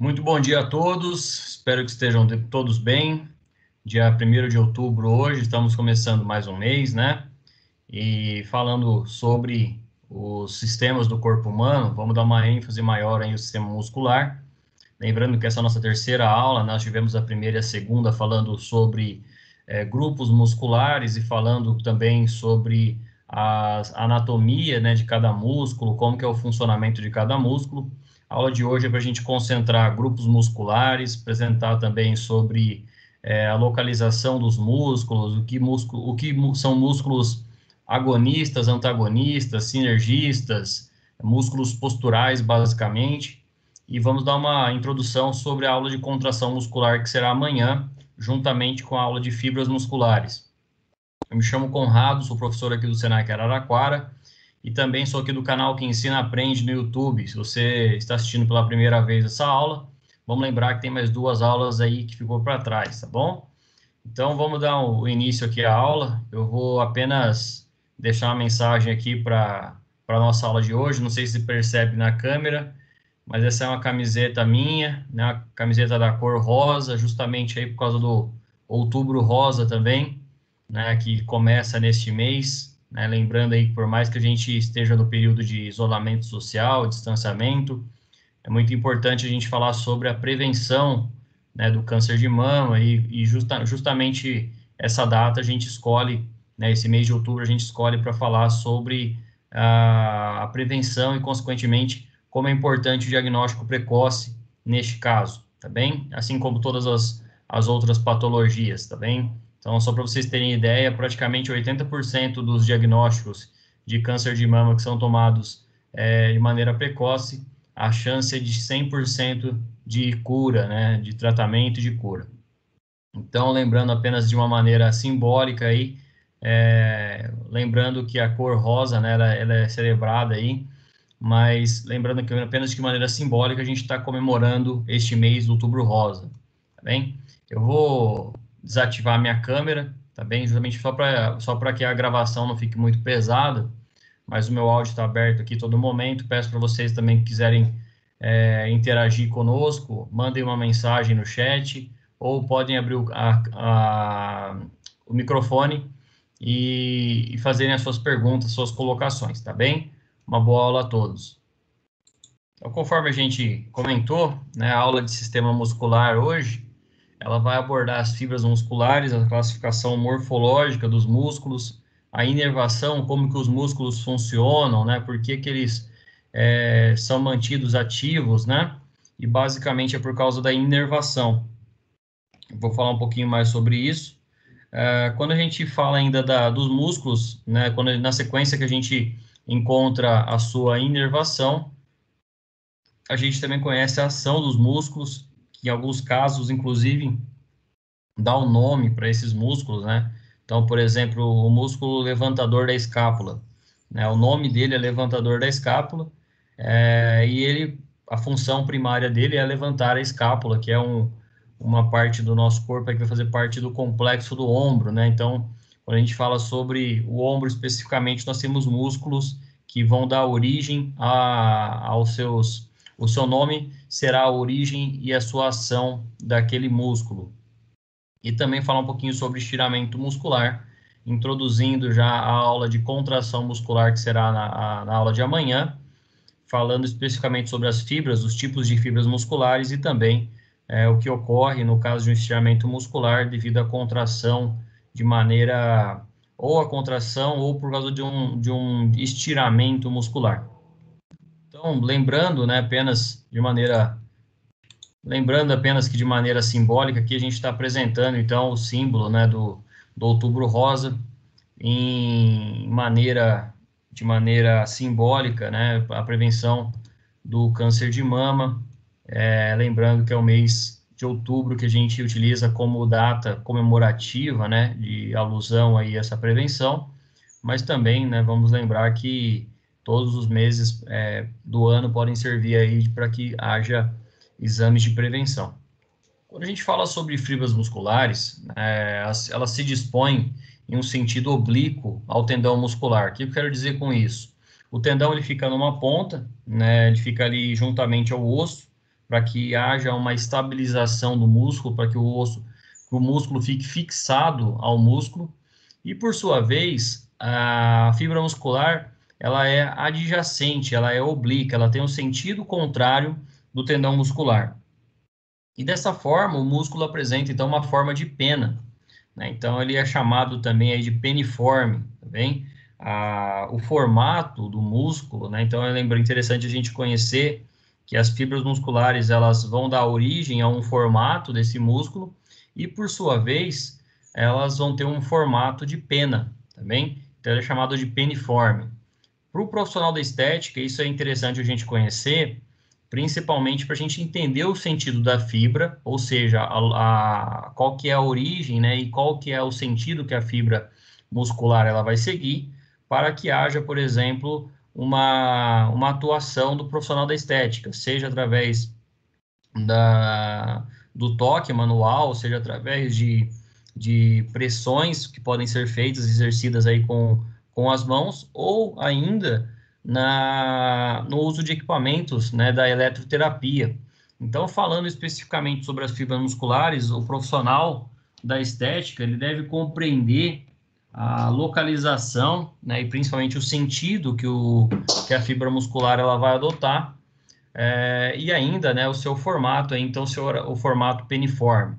Muito bom dia a todos, espero que estejam todos bem. Dia 1º de outubro hoje, estamos começando mais um mês, né? E falando sobre os sistemas do corpo humano, vamos dar uma ênfase maior aí no sistema muscular. Lembrando que essa é a nossa terceira aula, nós tivemos a primeira e a segunda falando sobre grupos musculares e falando também sobre a anatomia, né, de cada músculo, como que é o funcionamento de cada músculo. A aula de hoje é para a gente concentrar grupos musculares, apresentar também sobre a localização dos músculos, são músculos agonistas, antagonistas, sinergistas, músculos posturais, basicamente. E vamos dar uma introdução sobre a aula de contração muscular, que será amanhã, juntamente com a aula de fibras musculares. Eu me chamo Conrado, sou professor aqui do Senac Araraquara, e também sou aqui do canal Que Ensina Aprende no YouTube. Se você está assistindo pela primeira vez essa aula, vamos lembrar que tem mais duas aulas aí que ficou para trás, tá bom? Então, vamos dar o início aqui à aula. Eu vou apenas deixar uma mensagem aqui para a nossa aula de hoje. Não sei se percebe na câmera, mas essa é uma camiseta minha, né? Uma camiseta da cor rosa, justamente aí por causa do Outubro Rosa também, né? Que começa neste mês, né? Lembrando aí que por mais que a gente esteja no período de isolamento social, distanciamento, é muito importante a gente falar sobre a prevenção, né, do câncer de mama e justamente essa data a gente escolhe, né, esse mês de outubro a gente escolhe para falar sobre a prevenção e, consequentemente, como é importante o diagnóstico precoce neste caso, tá bem? Assim como todas as outras patologias, tá bem? Então, só para vocês terem ideia, praticamente 80% dos diagnósticos de câncer de mama que são tomados de maneira precoce, a chance é de 100% de cura, né, de tratamento e de cura. Então, lembrando apenas de uma maneira simbólica aí, lembrando que a cor rosa, né, ela é celebrada aí, mas lembrando que apenas de maneira simbólica a gente está comemorando este mês do Outubro Rosa, tá bem? Eu vou desativar minha câmera, tá bem? Justamente só para que a gravação não fique muito pesada, mas o meu áudio está aberto aqui todo momento. Peço para vocês também que quiserem interagir conosco, mandem uma mensagem no chat, ou podem abrir o microfone e fazerem as suas perguntas, suas colocações, tá bem? Uma boa aula a todos. Então, conforme a gente comentou, né, a aula de sistema muscular hoje, ela vai abordar as fibras musculares, a classificação morfológica dos músculos, a inervação, como que os músculos funcionam, né, por que que eles são mantidos ativos, né, e basicamente é por causa da inervação. Eu vou falar um pouquinho mais sobre isso. Quando a gente fala ainda dos músculos, né, na sequência que a gente encontra a sua inervação, a gente também conhece a ação dos músculos, que em alguns casos, inclusive, dá um nome para esses músculos, né? Então, por exemplo, o músculo levantador da escápula, né? O nome dele é levantador da escápula, a função primária dele é levantar a escápula, que é uma parte do nosso corpo que vai fazer parte do complexo do ombro, né? Então, quando a gente fala sobre o ombro especificamente, nós temos músculos que vão dar origem aos seus. O seu nome será a origem e a sua ação daquele músculo. E também falar um pouquinho sobre estiramento muscular, introduzindo já a aula de contração muscular, que será na aula de amanhã, falando especificamente sobre as fibras, os tipos de fibras musculares e também o que ocorre no caso de um estiramento muscular devido à contração de maneira, ou a contração ou por causa de um estiramento muscular. Então, lembrando apenas que de maneira simbólica, aqui a gente está apresentando, então, o símbolo, né, do Outubro Rosa, de maneira simbólica, né, a prevenção do câncer de mama, lembrando que é o mês de outubro que a gente utiliza como data comemorativa, né, de alusão aí a essa prevenção, mas também, né, vamos lembrar que todos os meses do ano podem servir aí para que haja exames de prevenção. Quando a gente fala sobre fibras musculares, elas se dispõem em um sentido oblíquo ao tendão muscular. O que eu quero dizer com isso? O tendão ele fica numa ponta, né, ele fica ali juntamente ao osso, para que haja uma estabilização do músculo, para que que o músculo fique fixado ao músculo. E, por sua vez, a fibra muscular, ela é adjacente, ela é oblíqua, ela tem um sentido contrário do tendão muscular. E dessa forma, o músculo apresenta, então, uma forma de pena, né? Então, ele é chamado também aí de peniforme, tá bem? O formato do músculo, né? Então, interessante a gente conhecer que as fibras musculares, elas vão dar origem a um formato desse músculo e, por sua vez, elas vão ter um formato de pena, tá bem? Então, ele é chamado de peniforme. Para o profissional da estética, isso é interessante a gente conhecer, principalmente para a gente entender o sentido da fibra, ou seja, qual que é a origem, né, e qual que é o sentido que a fibra muscular ela vai seguir, para que haja, por exemplo, uma atuação do profissional da estética, seja através do toque manual, seja através de pressões que podem ser feitas, exercidas aí com as mãos, ou ainda no uso de equipamentos, né, da eletroterapia. Então, falando especificamente sobre as fibras musculares, o profissional da estética, ele deve compreender a localização, né, e principalmente o sentido que a fibra muscular ela vai adotar, e ainda, né, o seu formato, então, o formato peniforme.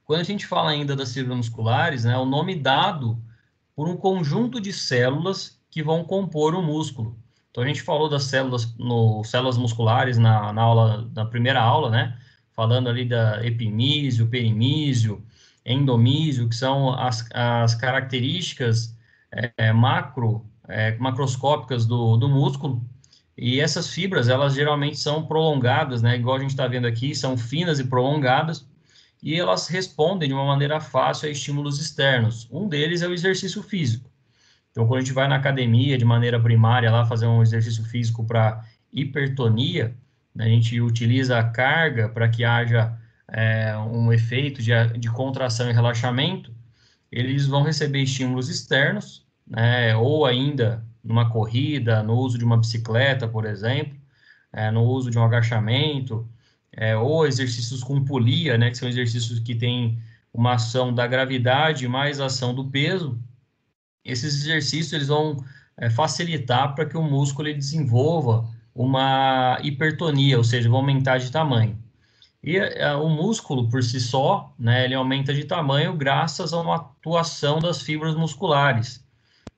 Quando a gente fala ainda das fibras musculares, né, o nome dado por um conjunto de células que vão compor o músculo. Então, a gente falou das células musculares na primeira aula, né, falando ali da epimísio, perimísio, endomísio, que são as características macroscópicas do músculo. E essas fibras, elas geralmente são prolongadas, né? Igual a gente está vendo aqui, são finas e prolongadas, e elas respondem de uma maneira fácil a estímulos externos. Um deles é o exercício físico. Então, quando a gente vai na academia de maneira primária lá fazer um exercício físico para hipertonia, né, a gente utiliza a carga para que haja um efeito de contração e relaxamento. Eles vão receber estímulos externos, né, ou ainda numa corrida, no uso de uma bicicleta, por exemplo, no uso de um agachamento, ou exercícios com polia, né, que são exercícios que têm uma ação da gravidade mais a ação do peso. Esses exercícios eles vão facilitar para que o músculo ele desenvolva uma hipertonia, ou seja, vai aumentar de tamanho. E o músculo, por si só, né, ele aumenta de tamanho graças a uma atuação das fibras musculares,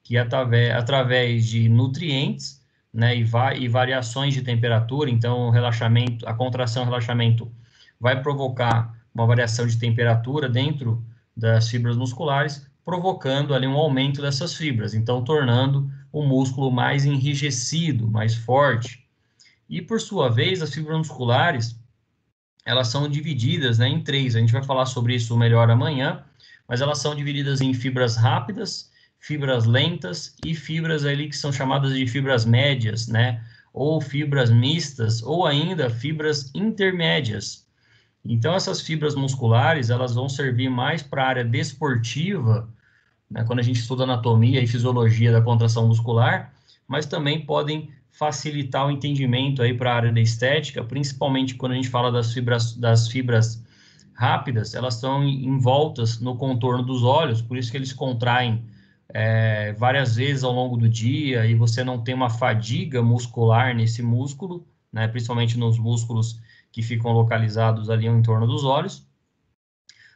que através de nutrientes, né, e variações de temperatura, então a contração e o relaxamento vai provocar uma variação de temperatura dentro das fibras musculares, provocando ali um aumento dessas fibras, então tornando o músculo mais enrijecido, mais forte. E por sua vez, as fibras musculares elas são divididas, né, em três. A gente vai falar sobre isso melhor amanhã, mas elas são divididas em fibras rápidas, fibras lentas e fibras ali que são chamadas de fibras médias, né, ou fibras mistas, ou ainda fibras intermédias. Então, essas fibras musculares, elas vão servir mais para a área desportiva, né, quando a gente estuda anatomia e fisiologia da contração muscular, mas também podem facilitar o entendimento aí para a área da estética, principalmente quando a gente fala das fibras rápidas, elas estão envoltas no contorno dos olhos, por isso que eles contraem várias vezes ao longo do dia e você não tem uma fadiga muscular nesse músculo, né, principalmente nos músculos que ficam localizados ali em torno dos olhos.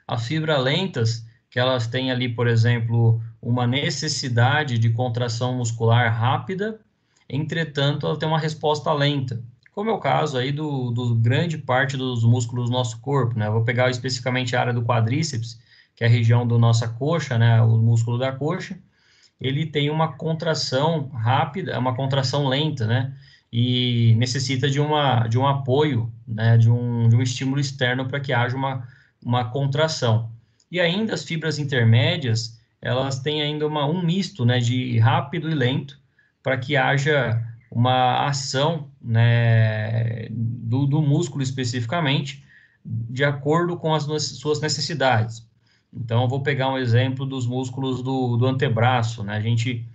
As fibras lentas, que elas têm ali, por exemplo, uma necessidade de contração muscular rápida, entretanto, ela tem uma resposta lenta, como é o caso aí do grande parte dos músculos do nosso corpo, né? Eu vou pegar especificamente a área do quadríceps, que é a região da nossa coxa, né? O músculo da coxa, ele tem uma contração rápida, uma contração lenta, né? E necessita de um apoio, né? De um estímulo externo para que haja uma contração. E ainda as fibras intermédias, elas têm ainda um misto, né, de rápido e lento, para que haja uma ação, né, do músculo especificamente, de acordo com as suas necessidades. Então, eu vou pegar um exemplo dos músculos do antebraço, né? A gente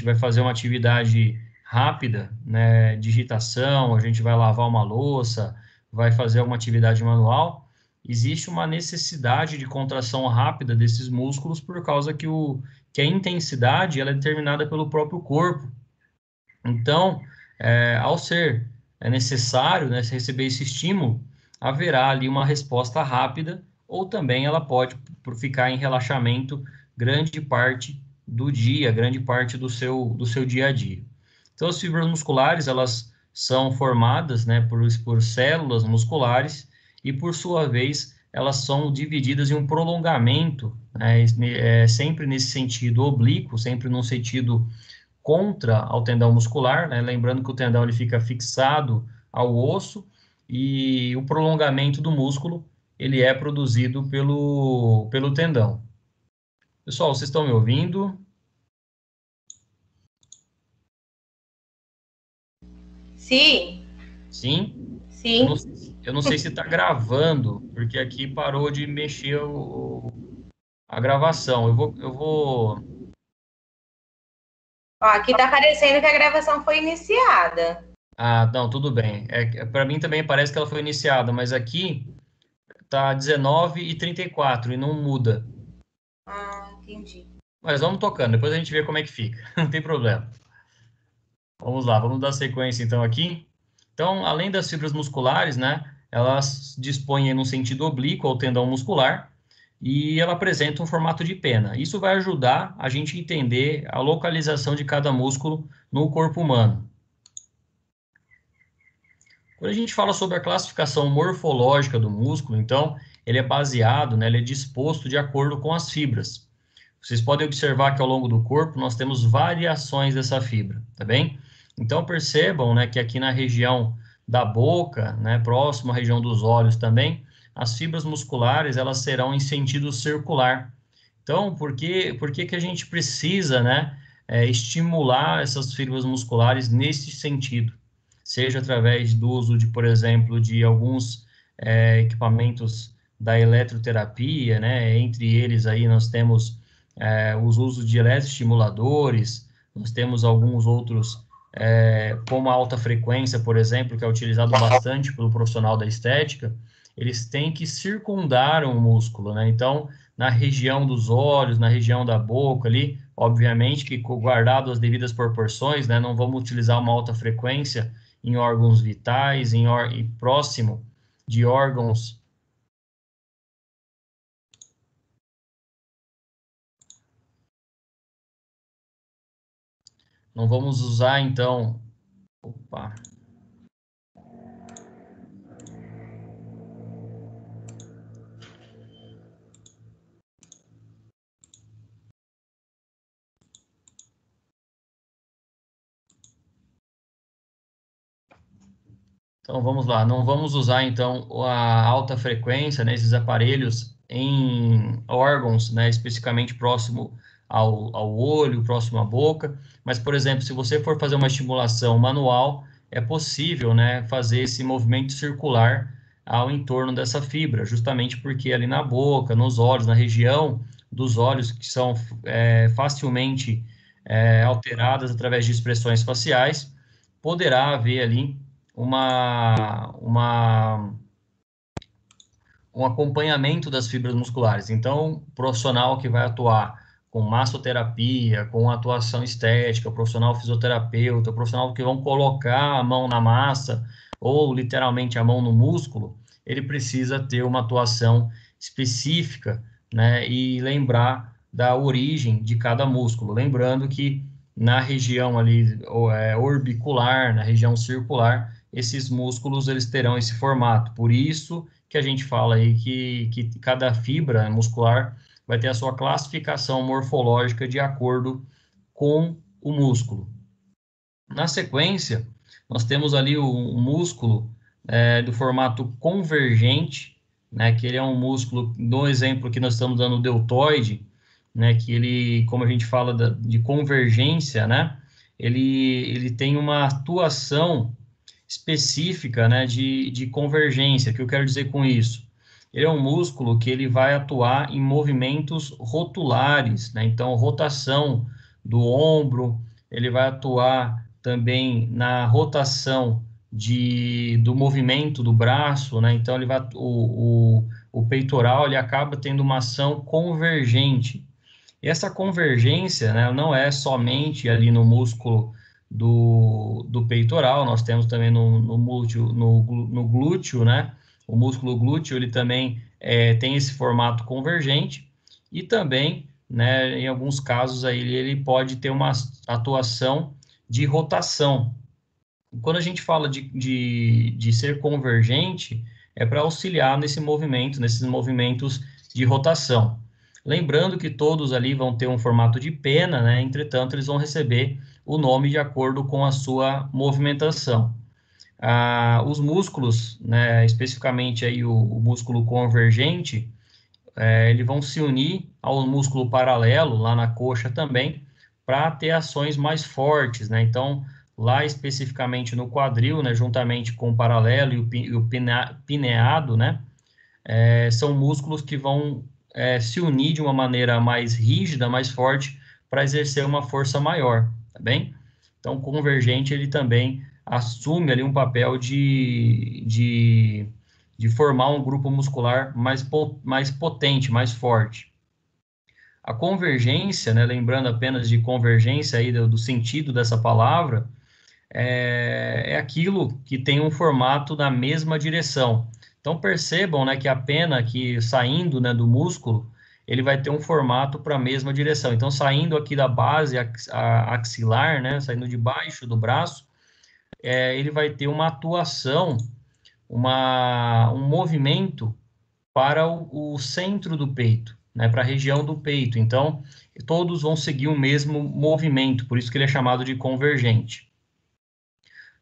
vai fazer uma atividade rápida, né, digitação, a gente vai lavar uma louça, vai fazer uma atividade manual, existe uma necessidade de contração rápida desses músculos por causa que a intensidade ela é determinada pelo próprio corpo. Então, ao ser necessário, né, receber esse estímulo, haverá ali uma resposta rápida, ou também ela pode ficar em relaxamento grande parte do dia, grande parte do seu dia a dia. Então, as fibras musculares, elas são formadas, né, por células musculares e, por sua vez, elas são divididas em um prolongamento, né, sempre nesse sentido oblíquo, sempre num sentido contra ao tendão muscular, né? Lembrando que o tendão ele fica fixado ao osso e o prolongamento do músculo ele é produzido pelo tendão. Pessoal, vocês estão me ouvindo? Sim, Sim? Eu não, sim. eu não sei se está gravando, porque aqui parou de mexer a gravação. Eu vou. Ó, aqui tá aparecendo que a gravação foi iniciada. Ah, não, tudo bem. Para mim também parece que ela foi iniciada, mas aqui tá 19h34 e não muda. Ah, entendi. Mas vamos tocando, depois a gente vê como é que fica, não tem problema. Vamos lá, vamos dar sequência então aqui. Então, além das fibras musculares, né, elas dispõem no sentido oblíquo ao tendão muscular e ela apresenta um formato de pena. Isso vai ajudar a gente a entender a localização de cada músculo no corpo humano. Quando a gente fala sobre a classificação morfológica do músculo, então, ele é baseado, né, ele é disposto de acordo com as fibras. Vocês podem observar que ao longo do corpo nós temos variações dessa fibra, tá bem? Então percebam, né, que aqui na região da boca, né, próximo à região dos olhos também, as fibras musculares elas serão em sentido circular. Então, por que a gente precisa, né, estimular essas fibras musculares nesse sentido? Seja através do uso de, por exemplo, de alguns equipamentos da eletroterapia, né? Entre eles aí nós temos os usos de eletroestimuladores, nós temos alguns outros, como a alta frequência, por exemplo, que é utilizado bastante pelo profissional da estética, eles têm que circundar o músculo, né? Então, na região dos olhos, na região da boca ali, obviamente que guardado as devidas proporções, né? Não vamos utilizar uma alta frequência em órgãos vitais, e próximo de órgãos. Não vamos usar, então. Opa. Então vamos lá, não vamos usar então a alta frequência, né, esses aparelhos em órgãos, né, especificamente próximo ao olho, próximo à boca, mas, por exemplo, se você for fazer uma estimulação manual, é possível, né, fazer esse movimento circular ao entorno dessa fibra, justamente porque ali na boca, nos olhos, na região dos olhos, que são facilmente alteradas através de expressões faciais, poderá haver ali uma, um acompanhamento das fibras musculares. Então, o profissional que vai atuar com massoterapia, com atuação estética, o profissional fisioterapeuta, o profissional que vão colocar a mão na massa ou literalmente a mão no músculo, ele precisa ter uma atuação específica, né, e lembrar da origem de cada músculo. Lembrando que na região ali orbicular, na região circular, esses músculos eles terão esse formato. Por isso que a gente fala aí que cada fibra muscular vai ter a sua classificação morfológica de acordo com o músculo. Na sequência, nós temos ali o músculo do formato convergente, né, que ele é um músculo, no exemplo que nós estamos dando, o deltoide, né, que ele, como a gente fala de convergência, né, ele tem uma atuação específica, né, de convergência. O que eu quero dizer com isso? Ele é um músculo que ele vai atuar em movimentos rotulares, né? Então, rotação do ombro, ele vai atuar também na rotação do movimento do braço, né? Então, o peitoral ele acaba tendo uma ação convergente. E essa convergência, né, não é somente ali no músculo do peitoral, nós temos também no glúteo, né? O músculo glúteo, ele também tem esse formato convergente e também, né, em alguns casos, aí, ele pode ter uma atuação de rotação. Quando a gente fala de ser convergente, é para auxiliar nesses movimentos de rotação. Lembrando que todos ali vão ter um formato de pena, né? Entretanto, eles vão receber o nome de acordo com a sua movimentação. Os músculos, né, especificamente aí o músculo convergente, eles vão se unir ao músculo paralelo, lá na coxa também, para ter ações mais fortes, né? Então, lá especificamente no quadril, né, juntamente com o paralelo e o pineado, né, são músculos que vão se unir de uma maneira mais rígida, mais forte, para exercer uma força maior, tá bem? Então, o convergente, ele também assume ali um papel de formar um grupo muscular mais potente, mais forte. A convergência, né, lembrando apenas de convergência aí do sentido dessa palavra, é aquilo que tem um formato na mesma direção. Então percebam, né, que a pena que saindo, né, do músculo, ele vai ter um formato para a mesma direção. Então saindo aqui da base axilar, né, saindo de baixo do braço, ele vai ter uma atuação, um movimento para o centro do peito, né, para a região do peito. Então todos vão seguir o mesmo movimento, por isso que ele é chamado de convergente.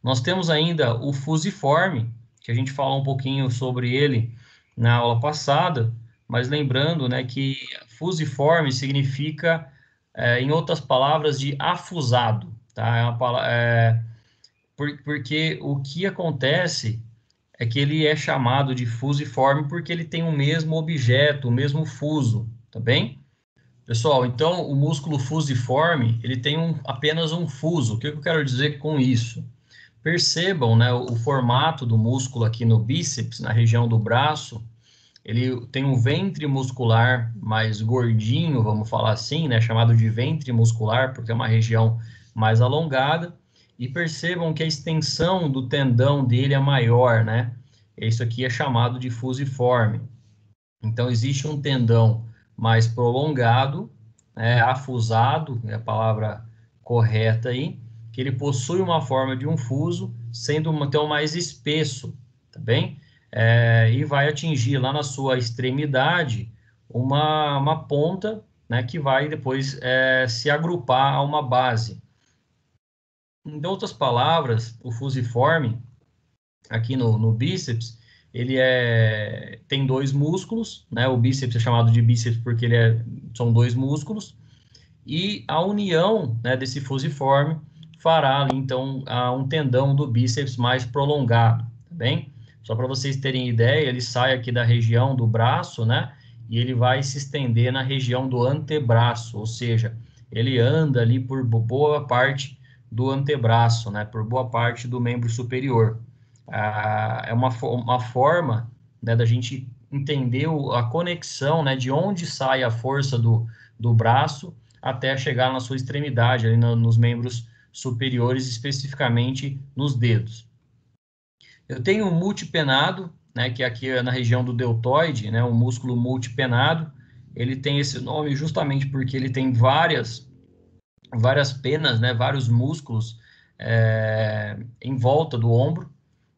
Nós temos ainda o fusiforme, que a gente falou um pouquinho sobre ele na aula passada, mas lembrando, né, que fusiforme significa, em outras palavras, de afusado, tá? Porque o que acontece é que ele é chamado de fusiforme porque ele tem o mesmo objeto, o mesmo fuso, tá bem? Pessoal, então o músculo fusiforme, ele tem apenas um fuso. O que eu quero dizer com isso? Percebam, né, o formato do músculo aqui no bíceps, na região do braço, ele tem um ventre muscular mais gordinho, vamos falar assim, né, chamado de ventre muscular, porque é uma região mais alongada, e percebam que a extensão do tendão dele é maior, né? Isso aqui é chamado de fusiforme. Então, existe um tendão mais prolongado, afusado, é a palavra correta aí, que ele possui uma forma de um fuso, sendo então mais espesso, tá bem? E vai atingir lá na sua extremidade uma ponta, né, que vai depois se agrupar a uma base. Em outras palavras, o fusiforme, aqui no bíceps, ele tem dois músculos, né? O bíceps é chamado de bíceps porque são dois músculos, e a união, né, desse fusiforme fará ali, então, um tendão do bíceps mais prolongado, tá bem? Só para vocês terem ideia, ele sai aqui da região do braço, né? E ele vai se estender na região do antebraço, ou seja, ele anda ali por boa parte do antebraço, né? Por boa parte do membro superior. É uma forma, né, da gente entender a conexão, né, de onde sai a força do braço até chegar na sua extremidade, ali nos membros superiores, especificamente nos dedos. Eu tenho um multipenado, né, que aqui é na região do deltoide, né, o músculo multipenado. Ele tem esse nome justamente porque ele tem várias penas, né, vários músculos em volta do ombro.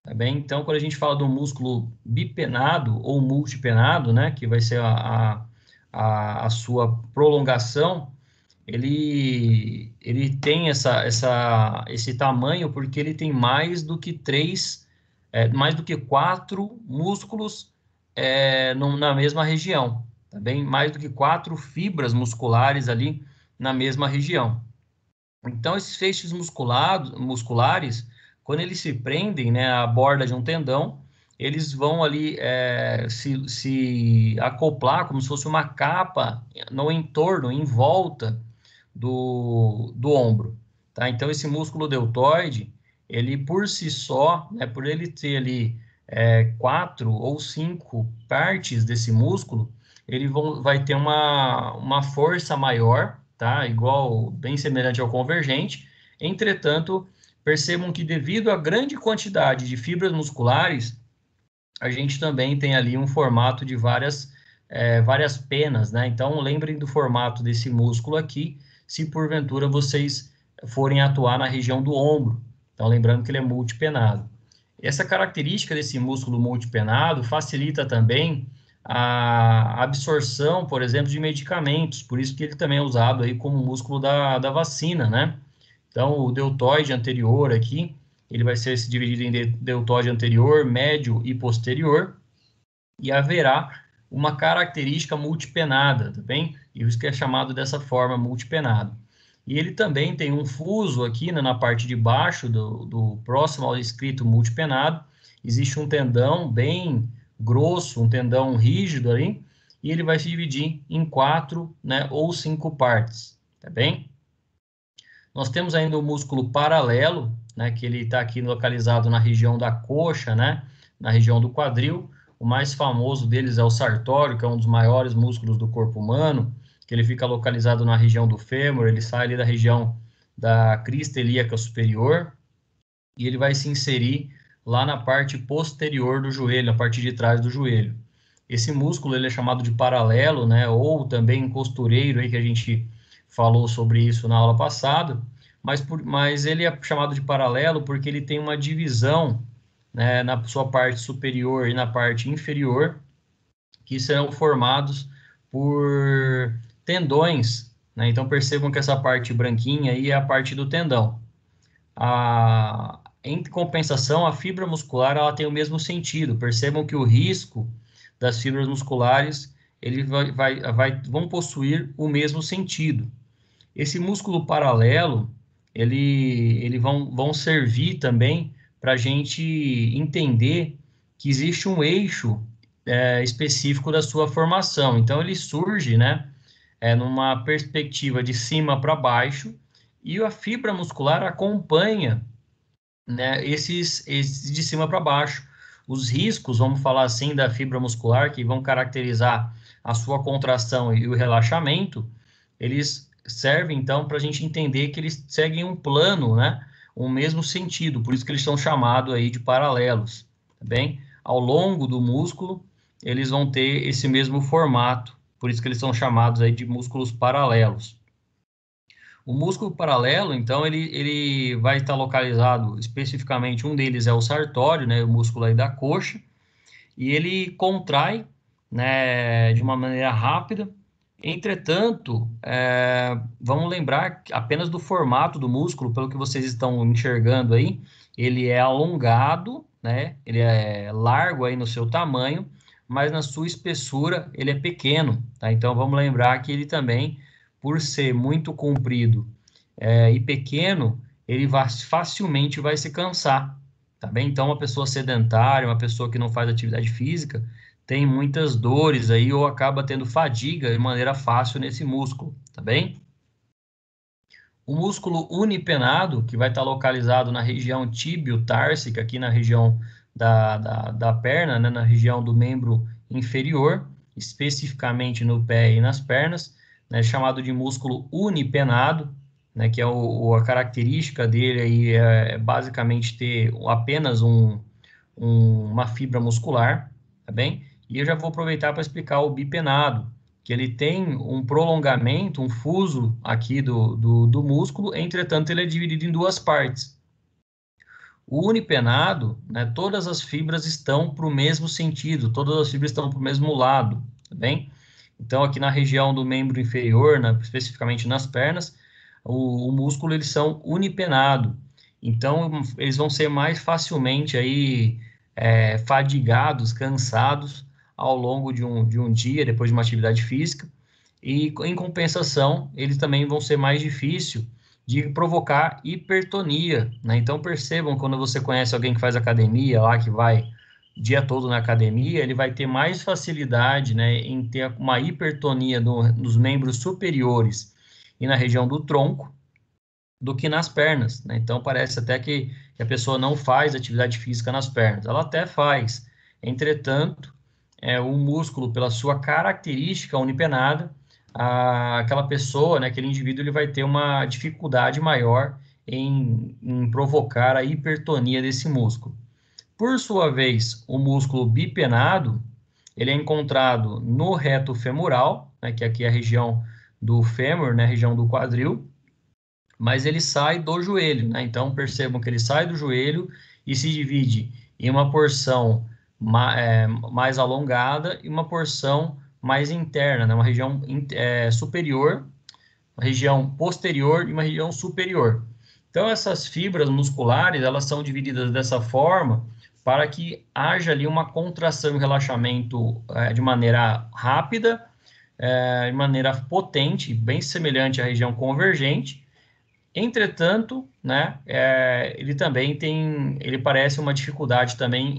Tá bem? Então, quando a gente fala do músculo bipenado ou multipenado, né, que vai ser a sua prolongação, ele tem esse tamanho porque ele tem mais do que mais do que 4 músculos na mesma região, tá bem? Mais do que 4 fibras musculares ali na mesma região. Então, esses feixes musculares, quando eles se prendem, né, à borda de um tendão, eles vão ali se acoplar como se fosse uma capa no entorno, em volta do ombro. tá? Então, esse músculo deltoide, ele por si só, né, por ele ter ali 4 ou 5 partes desse músculo, ele vai ter uma força maior, tá? Igual, bem semelhante ao convergente. Entretanto, percebam que devido à grande quantidade de fibras musculares, a gente também tem ali um formato de várias penas, né? Então, lembrem do formato desse músculo aqui, se porventura vocês forem atuar na região do ombro. Então, lembrando que ele é multipenado. Essa característica desse músculo multipenado facilita também a absorção, por exemplo, de medicamentos, por isso que ele também é usado aí como músculo da vacina, né? Então, o deltoide anterior aqui, ele vai ser dividido em deltoide anterior, médio e posterior, e haverá uma característica multipenada, tá bem? E isso que é chamado dessa forma, multipenado. E ele também tem um fuso aqui, né, na parte de baixo, do próximo ao escrito multipenado, existe um tendão bem grosso, um tendão rígido ali, e ele vai se dividir em 4, né, ou 5 partes, tá bem? Nós temos ainda o músculo paralelo, né, que ele está aqui localizado na região da coxa, né, na região do quadril. O mais famoso deles é o sartório, que é um dos maiores músculos do corpo humano, que ele fica localizado na região do fêmur, ele sai ali da região da crista ilíaca superior, e ele vai se inserir lá na parte posterior do joelho, na parte de trás do joelho. Esse músculo ele é chamado de paralelo, né, ou também costureiro, aí que a gente falou sobre isso na aula passada, mas ele é chamado de paralelo porque ele tem uma divisão, né, na sua parte superior e na parte inferior, que serão formados por tendões, né? Então percebam que essa parte branquinha aí é a parte do tendão. Em compensação, a fibra muscular ela tem o mesmo sentido. Percebam que o risco das fibras musculares ele vão possuir o mesmo sentido. Esse músculo paralelo, ele vão servir também para a gente entender que existe um eixo específico da sua formação. Então, ele surge, né, numa perspectiva de cima para baixo, e a fibra muscular acompanha, né, esses de cima para baixo. Os riscos, vamos falar assim, da fibra muscular, que vão caracterizar a sua contração e o relaxamento, eles servem, então, para a gente entender que eles seguem um plano, né, um mesmo sentido, por isso que eles são chamados aí de paralelos, tá bem? Ao longo do músculo, eles vão ter esse mesmo formato, por isso que eles são chamados aí de músculos paralelos. O músculo paralelo, então, ele vai estar localizado, especificamente, um deles é o sartório, né, o músculo aí da coxa, e ele contrai, né, de uma maneira rápida. Entretanto, vamos lembrar apenas do formato do músculo, pelo que vocês estão enxergando aí, ele é alongado, né, ele é largo aí no seu tamanho, mas na sua espessura ele é pequeno, tá? Então, vamos lembrar que ele também, por ser muito comprido e pequeno, ele facilmente vai se cansar, tá bem? Então, uma pessoa sedentária, uma pessoa que não faz atividade física, tem muitas dores aí ou acaba tendo fadiga de maneira fácil nesse músculo, tá bem? O músculo unipenado, que vai estar localizado na região tíbio-társica, aqui na região da perna, né, na região do membro inferior, especificamente no pé e nas pernas, né, chamado de músculo unipenado, né, que é a característica dele aí é basicamente ter apenas uma fibra muscular, tá bem? E eu já vou aproveitar para explicar o bipenado, que ele tem um prolongamento, um fuso aqui do músculo, entretanto ele é dividido em duas partes. O unipenado, né, todas as fibras estão para o mesmo sentido, todas as fibras estão para o mesmo lado, tá bem? Então aqui na região do membro inferior, né, especificamente nas pernas, o músculo eles são unipenado. Então eles vão ser mais facilmente aí fadigados, cansados ao longo de um dia, depois de uma atividade física, e em compensação, eles também vão ser mais difíceis de provocar hipertonia, né? Então percebam, quando você conhece alguém que faz academia lá, que vai o dia todo na academia, ele vai ter mais facilidade, né, em ter uma hipertonia nos membros superiores e na região do tronco, do que nas pernas, né? Então, parece até que a pessoa não faz atividade física nas pernas. Ela até faz. Entretanto, o músculo, pela sua característica unipenada, aquela pessoa, né, aquele indivíduo, ele vai ter uma dificuldade maior em provocar a hipertonia desse músculo. Por sua vez, o músculo bipenado, ele é encontrado no reto femoral, né, que aqui é a região do fêmur, né, a região do quadril, mas ele sai do joelho, né? Então percebam que ele sai do joelho e se divide em uma porção mais alongada e uma porção mais interna, né? Uma região superior, uma região posterior e uma região superior. Então essas fibras musculares, elas são divididas dessa forma para que haja ali uma contração e relaxamento de maneira rápida, de maneira potente, bem semelhante à região convergente. Entretanto, né, ele parece uma dificuldade também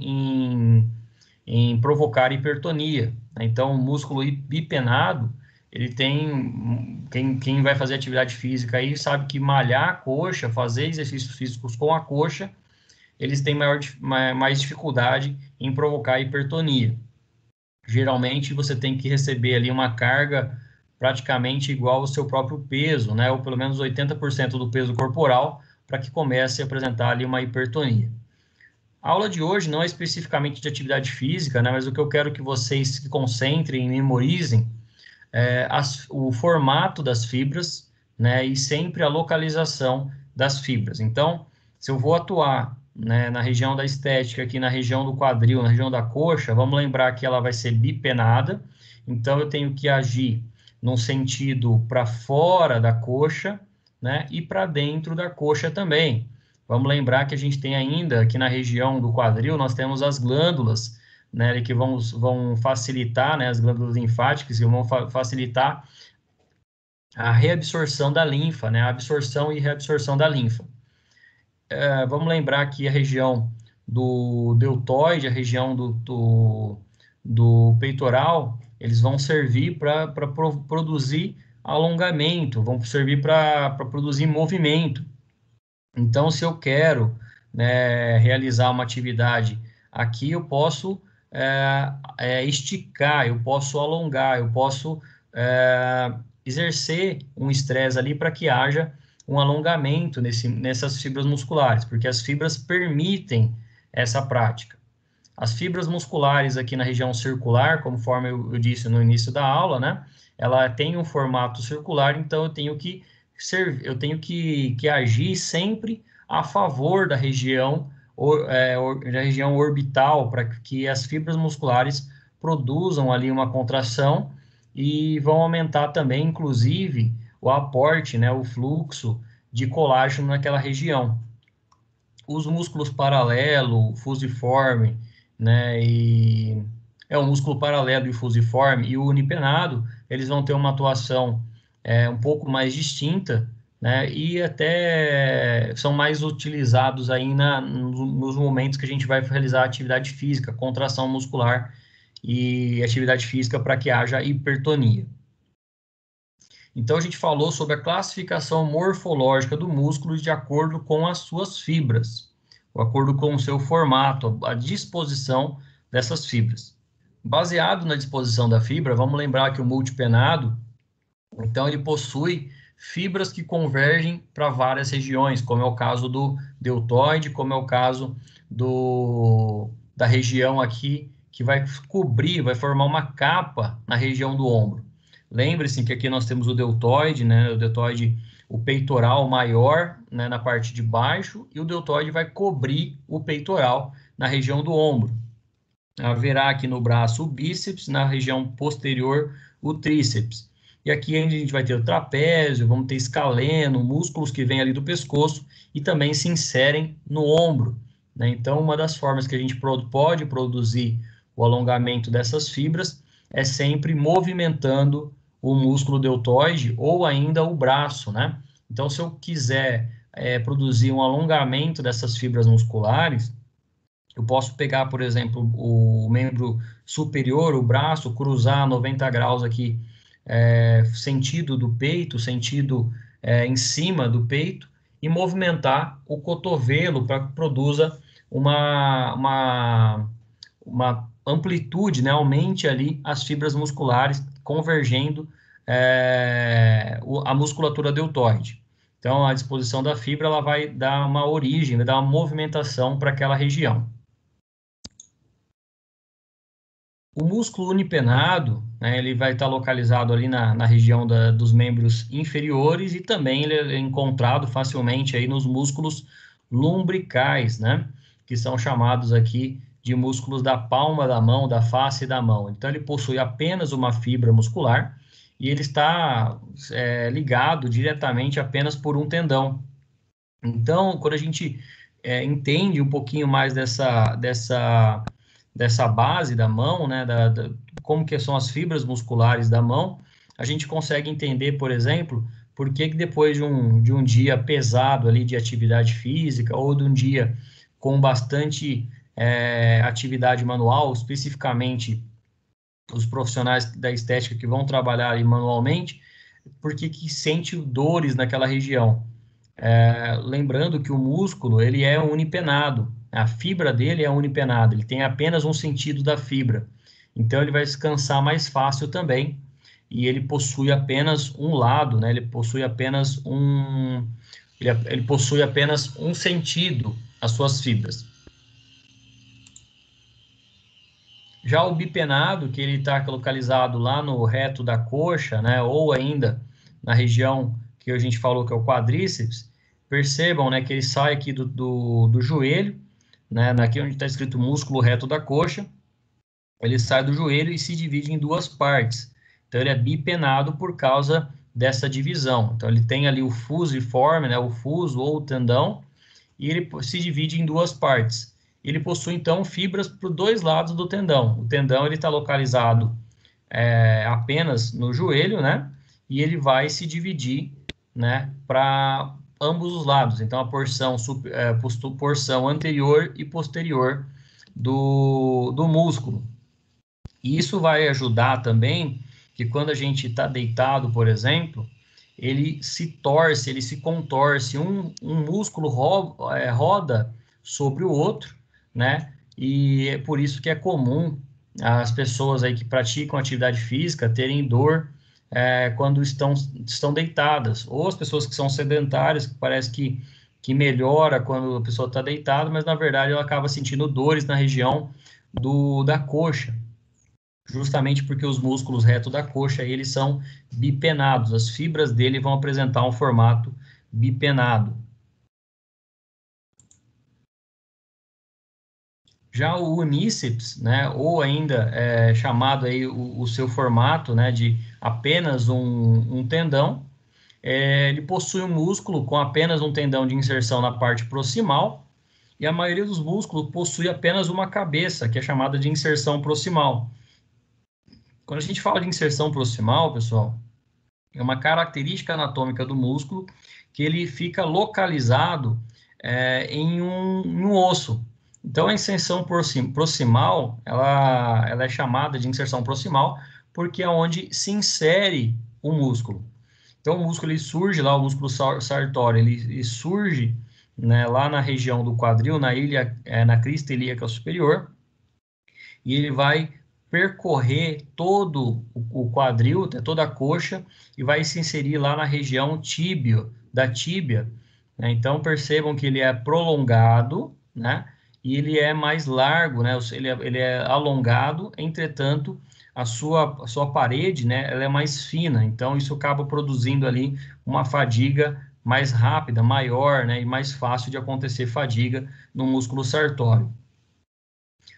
em provocar hipertonia, né? Então, o músculo bipenado, ele tem, quem vai fazer atividade física aí sabe que malhar a coxa, fazer exercícios físicos com a coxa, eles têm mais dificuldade em provocar hipertonia. Geralmente, você tem que receber ali uma carga praticamente igual ao seu próprio peso, né? Ou pelo menos 80% do peso corporal, para que comece a apresentar ali uma hipertonia. A aula de hoje não é especificamente de atividade física, né? Mas o que eu quero que vocês se concentrem e memorizem o formato das fibras, né? E sempre a localização das fibras. Então, se eu vou atuar, né, na região da estética, aqui na região do quadril, na região da coxa, vamos lembrar que ela vai ser bipenada, então eu tenho que agir num sentido para fora da coxa, né, e para dentro da coxa também. Vamos lembrar que a gente tem ainda, aqui na região do quadril, nós temos as glândulas, né, que vão facilitar, né, as glândulas linfáticas, que vão facilitar a reabsorção da linfa, né, a absorção e reabsorção da linfa. Vamos lembrar que a região do deltoide, a região do peitoral, eles vão servir para produzir alongamento, vão servir para produzir movimento. Então, se eu quero, né, realizar uma atividade aqui, eu posso esticar, eu posso alongar, eu posso exercer um estresse ali para que haja um alongamento nessas fibras musculares, porque as fibras permitem essa prática. As fibras musculares aqui na região circular, conforme eu disse no início da aula, né, ela tem um formato circular, então eu tenho que agir sempre a favor da região orbital, para que as fibras musculares produzam ali uma contração e vão aumentar também, inclusive, o aporte, né, o fluxo de colágeno naquela região. Os músculos paralelo, fusiforme, né, o músculo paralelo e fusiforme e o unipenado, eles vão ter uma atuação um pouco mais distinta, né, e até são mais utilizados aí nos momentos que a gente vai realizar atividade física, contração muscular e atividade física para que haja hipertonia. Então, a gente falou sobre a classificação morfológica do músculo de acordo com as suas fibras, de acordo com o seu formato, a disposição dessas fibras. Baseado na disposição da fibra, vamos lembrar que o multipenado, então, ele possui fibras que convergem para várias regiões, como é o caso do deltoide, como é o caso da região aqui, que vai cobrir, vai formar uma capa na região do ombro. Lembre-se que aqui nós temos o deltoide, né? O deltoide, o peitoral maior, né, na parte de baixo, e o deltoide vai cobrir o peitoral na região do ombro. Haverá aqui no braço o bíceps, na região posterior o tríceps. E aqui a gente vai ter o trapézio, vamos ter escaleno, músculos que vêm ali do pescoço e também se inserem no ombro, né? Então, uma das formas que a gente pode produzir o alongamento dessas fibras é sempre movimentando o músculo deltoide ou ainda o braço, né? Então, se eu quiser produzir um alongamento dessas fibras musculares, eu posso pegar, por exemplo, o membro superior, o braço, cruzar 90 graus aqui, sentido do peito, sentido em cima do peito, e movimentar o cotovelo para que produza uma amplitude, né? Aumente ali as fibras musculares, convergendo a musculatura deltoide. Então, a disposição da fibra ela vai dar uma origem, vai dar uma movimentação para aquela região. O músculo unipenado, né, ele vai estar localizado ali na região dos membros inferiores e também ele é encontrado facilmente aí nos músculos lumbricais, né, que são chamados aqui de músculos da palma da mão, da face da mão. Então, ele possui apenas uma fibra muscular e ele está ligado diretamente apenas por um tendão. Então, quando a gente entende um pouquinho mais dessa base da mão, né, como que são as fibras musculares da mão, a gente consegue entender, por exemplo, por que depois de um dia pesado ali de atividade física ou de um dia com bastante atividade manual, especificamente os profissionais da estética que vão trabalhar ali manualmente, por que sente dores naquela região? Lembrando que o músculo ele é unipenado, a fibra dele é unipenada, ele tem apenas um sentido da fibra, então ele vai descansar mais fácil também, e ele possui apenas um lado, né? Ele possui apenas ele possui apenas um sentido, as suas fibras. Já o bipenado, que ele está localizado lá no reto da coxa, né? Ou ainda na região que a gente falou que é o quadríceps, percebam, né, que ele sai aqui do joelho, né, aqui onde está escrito músculo reto da coxa, ele sai do joelho e se divide em duas partes. Então, ele é bipenado por causa dessa divisão. Então, ele tem ali o fusiforme, né, o fuso ou o tendão, e ele se divide em duas partes. Ele possui, então, fibras para os dois lados do tendão. O tendão ele está localizado apenas no joelho, né, e ele vai se dividir, né, para ambos os lados. Então, a porção anterior e posterior do músculo. E isso vai ajudar também que quando a gente está deitado, por exemplo, ele se torce, ele se contorce, um músculo roda sobre o outro, né? E é por isso que é comum as pessoas aí que praticam atividade física terem dor quando estão deitadas, ou as pessoas que são sedentárias, que parece que melhora quando a pessoa está deitada, mas na verdade ela acaba sentindo dores na região da coxa, justamente porque os músculos retos da coxa eles são bipenados, as fibras dele vão apresentar um formato bipenado. Já o uníceps, né, ou ainda chamado aí o seu formato, né, de apenas um tendão, ele possui um músculo com apenas um tendão de inserção na parte proximal, e a maioria dos músculos possui apenas uma cabeça, que é chamada de inserção proximal. Quando a gente fala de inserção proximal, pessoal, é uma característica anatômica do músculo que ele fica localizado em um osso. Então, a inserção proximal, ela é chamada de inserção proximal porque é onde se insere o músculo. Então, o músculo ele surge lá, o músculo sartório, ele surge, né, lá na região do quadril, na crista ilíaca superior, e ele vai percorrer todo o quadril, toda a coxa, e vai se inserir lá na região da tíbia, né? Então, percebam que ele é prolongado, né? E ele é mais largo, né? Ele é alongado, entretanto, a sua parede, né? Ela é mais fina, então isso acaba produzindo ali uma fadiga mais rápida, maior, né? E mais fácil de acontecer fadiga no músculo sartório.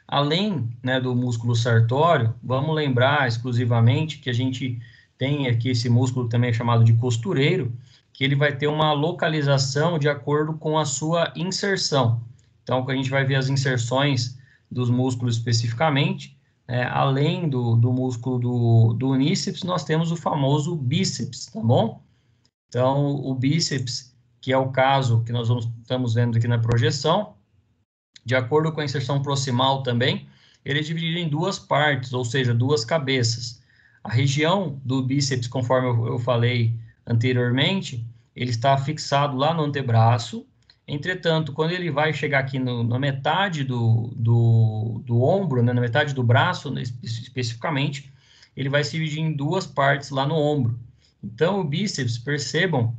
Além, né, do músculo sartório, vamos lembrar exclusivamente que a gente tem aqui esse músculo também chamado de costureiro, que ele vai ter uma localização de acordo com a sua inserção. Então, a gente vai ver as inserções dos músculos especificamente, além do músculo do uníceps, nós temos o famoso bíceps, tá bom? Então, o bíceps, que é o caso que nós estamos vendo aqui na projeção, de acordo com a inserção proximal também, ele é dividido em duas partes, ou seja, duas cabeças. A região do bíceps, conforme eu falei anteriormente, ele está fixado lá no antebraço. Entretanto, quando ele vai chegar aqui na metade do ombro, né, na metade do braço, especificamente, ele vai se dividir em duas partes lá no ombro. Então, o bíceps, percebam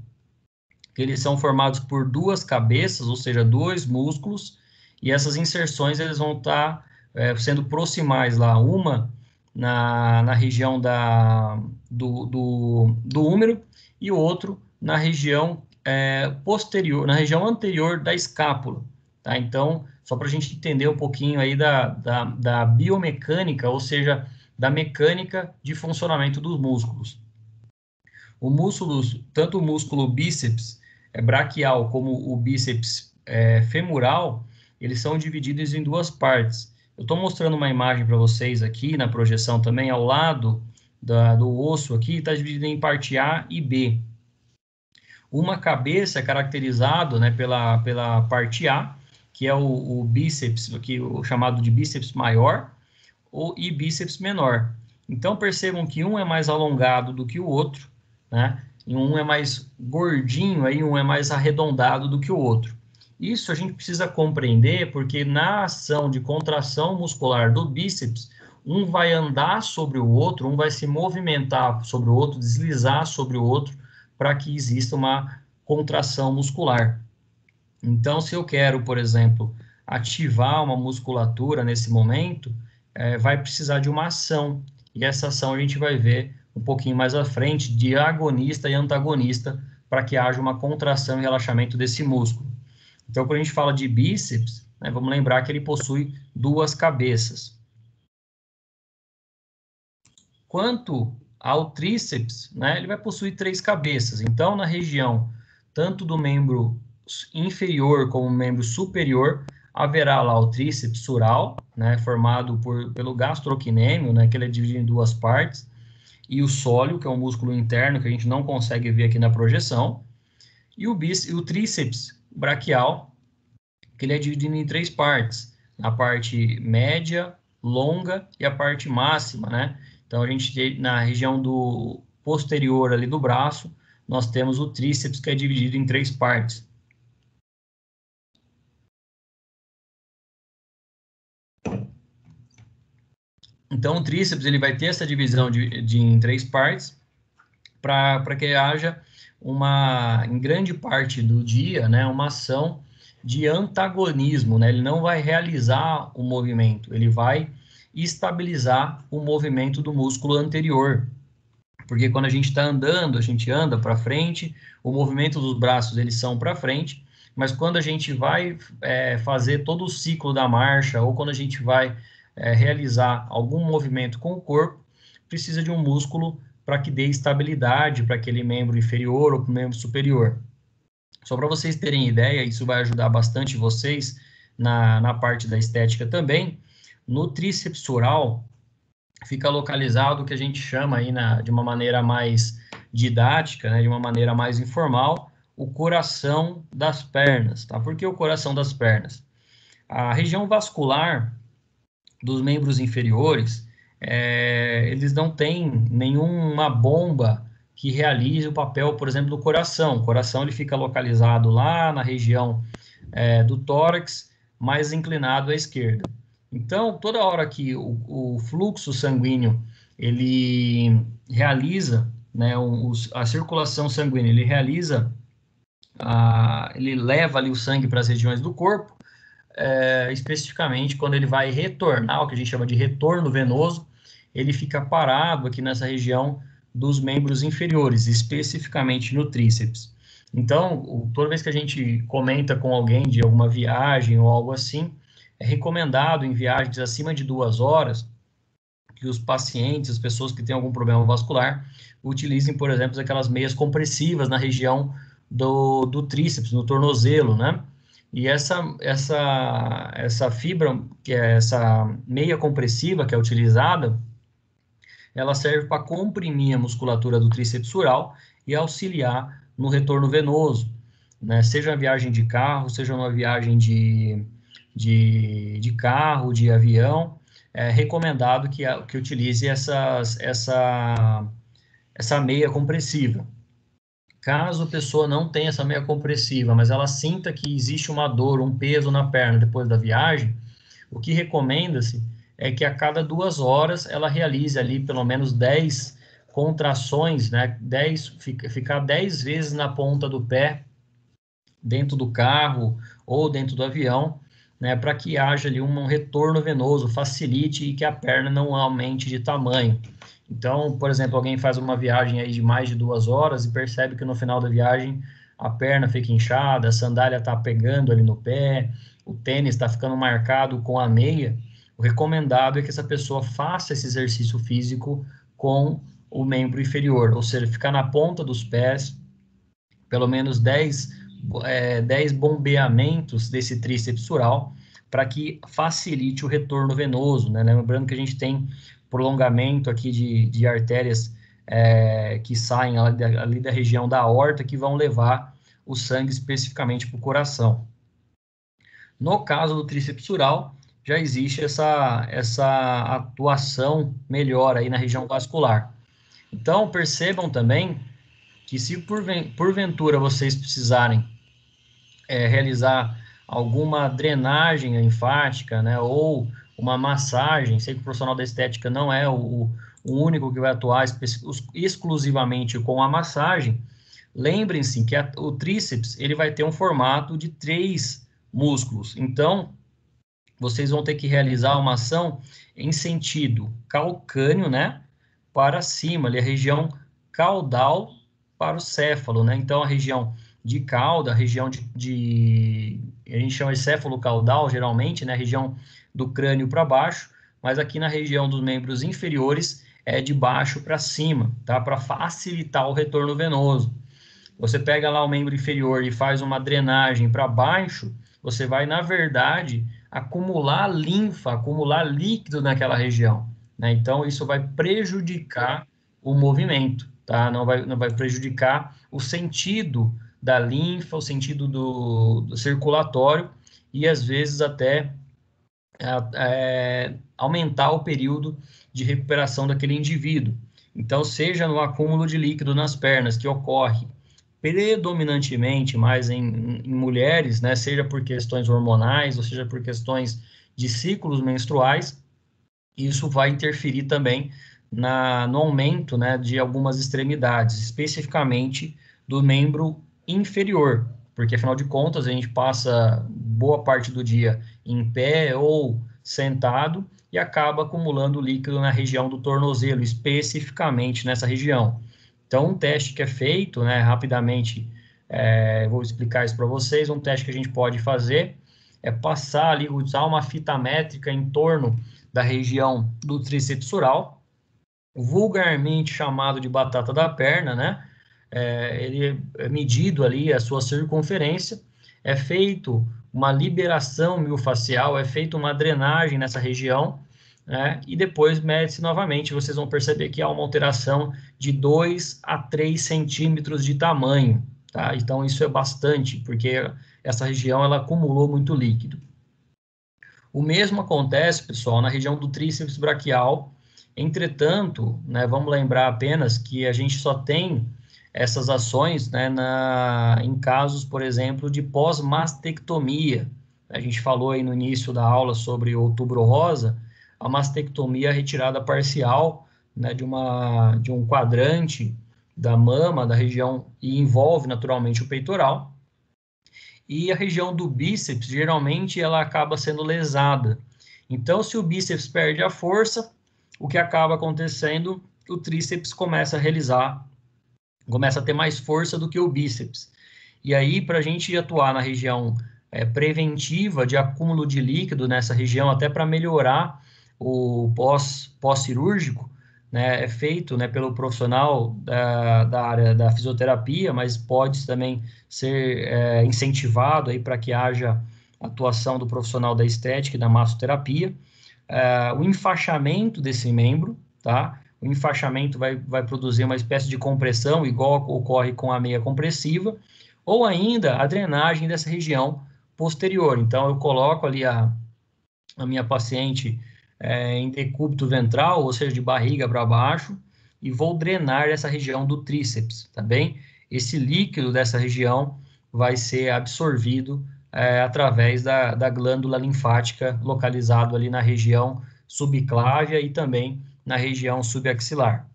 que eles são formados por duas cabeças, ou seja, dois músculos, e essas inserções eles vão estar sendo proximais lá, uma na região do húmero e o outro na região posterior, na região anterior da escápula. Tá? Então, só para a gente entender um pouquinho aí da biomecânica, ou seja, da mecânica de funcionamento dos músculos. Tanto o músculo bíceps braquial como o bíceps femoral, eles são divididos em duas partes. Eu estou mostrando uma imagem para vocês aqui na projeção também, ao lado do osso aqui, está dividido em parte A e B. Uma cabeça é caracterizado, né, pela parte A, que é o bíceps, o chamado de bíceps maior, e bíceps menor. Então, percebam que um é mais alongado do que o outro, né? E um é mais gordinho, aí um é mais arredondado do que o outro. Isso a gente precisa compreender porque na ação de contração muscular do bíceps, um vai andar sobre o outro, um vai se movimentar sobre o outro, deslizar sobre o outro, para que exista uma contração muscular. Então, se eu quero, por exemplo, ativar uma musculatura nesse momento, vai precisar de uma ação. E essa ação a gente vai ver um pouquinho mais à frente, de agonista e antagonista, para que haja uma contração e relaxamento desse músculo. Então, quando a gente fala de bíceps, né, vamos lembrar que ele possui duas cabeças. Quanto ao tríceps, né, ele vai possuir três cabeças. Então, na região tanto do membro inferior como membro superior, haverá lá o tríceps sural, né, formado pelo gastrocnêmio, né, que ele é dividido em duas partes, e o sóleo, que é um músculo interno que a gente não consegue ver aqui na projeção, e o tríceps braquial, que ele é dividido em três partes, a parte média, longa e a parte máxima, né? Então, a gente tem na região do posterior ali do braço, nós temos o tríceps, que é dividido em três partes. Então, o tríceps ele vai ter essa divisão em três partes, para que haja em grande parte do dia, né, uma ação de antagonismo, né? Ele não vai realizar o movimento, ele vai estabilizar o movimento do músculo anterior. Porque quando a gente está andando, a gente anda para frente, o movimento dos braços eles são para frente, mas quando a gente vai fazer todo o ciclo da marcha, ou quando a gente vai realizar algum movimento com o corpo, precisa de um músculo para que dê estabilidade para aquele membro inferior ou para o membro superior. Só para vocês terem ideia, isso vai ajudar bastante vocês na parte da estética também. No tríceps sural, fica localizado o que a gente chama aí de uma maneira mais didática, né, de uma maneira mais informal, o coração das pernas, tá? Por que o coração das pernas? A região vascular dos membros inferiores, eles não têm nenhuma bomba que realize o papel, por exemplo, do coração. O coração ele fica localizado lá na região do tórax, mais inclinado à esquerda. Então, toda hora que o fluxo sanguíneo ele realiza, né, a circulação sanguínea, ele leva ali o sangue para as regiões do corpo, especificamente quando ele vai retornar, o que a gente chama de retorno venoso, ele fica parado aqui nessa região dos membros inferiores, especificamente no tríceps. Então, toda vez que a gente comenta com alguém de alguma viagem ou algo assim, é recomendado em viagens acima de 2 horas que os pacientes, as pessoas que têm algum problema vascular, utilizem, por exemplo, aquelas meias compressivas na região do tríceps, no tornozelo, né? E essa fibra, que é essa meia compressiva que é utilizada, ela serve para comprimir a musculatura do tríceps sural e auxiliar no retorno venoso, né? Seja uma viagem de carro, seja uma viagem de carro, de avião, é recomendado que utilize essa meia compressiva. Caso a pessoa não tenha essa meia compressiva, mas ela sinta que existe uma dor, um peso na perna depois da viagem, o que recomenda-se é que a cada 2 horas ela realize ali pelo menos 10 contrações, né? Ficar 10 vezes na ponta do pé, dentro do carro ou dentro do avião, né? Para que haja ali um retorno venoso, facilite e que a perna não aumente de tamanho. Então, por exemplo, alguém faz uma viagem aí de mais de 2 horas e percebe que no final da viagem a perna fica inchada, a sandália está pegando ali no pé, o tênis está ficando marcado com a meia. O recomendado é que essa pessoa faça esse exercício físico com o membro inferior, ou seja, ficar na ponta dos pés, pelo menos 10 bombeamentos desse tríceps sural, para que facilite o retorno venoso, né? Lembrando que a gente tem prolongamento aqui de artérias que saem ali da região da aorta, que vão levar o sangue especificamente para o coração. No caso do tríceps sural, já existe essa atuação melhor aí na região vascular. Então, percebam também que se porventura vocês precisarem realizar alguma drenagem linfática, né, ou uma massagem, sei que o profissional da estética não é o único que vai atuar exclusivamente com a massagem, lembrem-se que o tríceps ele vai ter um formato de 3 músculos, então vocês vão ter que realizar uma ação em sentido calcâneo, né, para cima, ali a região caudal para o céfalo, né? Então a região de cauda, a região a gente chama de céfalo caudal, geralmente, né, a região do crânio para baixo, mas aqui na região dos membros inferiores é de baixo para cima, tá? Para facilitar o retorno venoso. Você pega lá o membro inferior e faz uma drenagem para baixo, você vai, na verdade, acumular linfa, acumular líquido naquela região, né? Então, isso vai prejudicar o movimento, tá? Não vai prejudicar o sentido da linfa, o sentido do circulatório e, às vezes, até aumentar o período de recuperação daquele indivíduo. Então, seja no acúmulo de líquido nas pernas, que ocorre predominantemente mais em mulheres, né, seja por questões hormonais, ou seja por questões de ciclos menstruais, isso vai interferir também no aumento, né, de algumas extremidades, especificamente do membro inferior, porque afinal de contas a gente passa boa parte do dia em pé ou sentado e acaba acumulando líquido na região do tornozelo, especificamente nessa região. Então, um teste que é feito, né, rapidamente, vou explicar isso para vocês, um teste que a gente pode fazer é passar ali, usar uma fita métrica em torno da região do tríceps sural, vulgarmente chamado de batata da perna, né? Ele é medido ali a sua circunferência, é feito uma liberação miofascial, é feita uma drenagem nessa região, né? E depois mede-se novamente, vocês vão perceber que há uma alteração de 2 a 3 centímetros de tamanho, tá? Então, isso é bastante, porque essa região, ela acumulou muito líquido. O mesmo acontece, pessoal, na região do tríceps braquial. Entretanto, né, vamos lembrar apenas que a gente só tem essas ações, né, em casos, por exemplo, de pós-mastectomia. A gente falou aí no início da aula sobre o Outubro Rosa, a mastectomia é a retirada parcial, né, de um quadrante da mama, da região, e envolve naturalmente o peitoral. E a região do bíceps, geralmente, ela acaba sendo lesada. Então, se o bíceps perde a força, o que acaba acontecendo, o tríceps começa a ter mais força do que o bíceps. E aí, para a gente atuar na região preventiva de acúmulo de líquido nessa região, até para melhorar o pós-cirúrgico, né, é feito, né, pelo profissional da área da fisioterapia, mas pode também ser incentivado aí para que haja atuação do profissional da estética e da massoterapia. O enfaixamento desse membro, tá? O enfaixamento vai produzir uma espécie de compressão, igual ocorre com a meia compressiva, ou ainda a drenagem dessa região posterior. Então, eu coloco ali a minha paciente em decúbito ventral, ou seja, de barriga para baixo, e vou drenar essa região do tríceps, tá bem? esse líquido dessa região vai ser absorvido através da glândula linfática localizado ali na região subclávia e também na região subaxilar.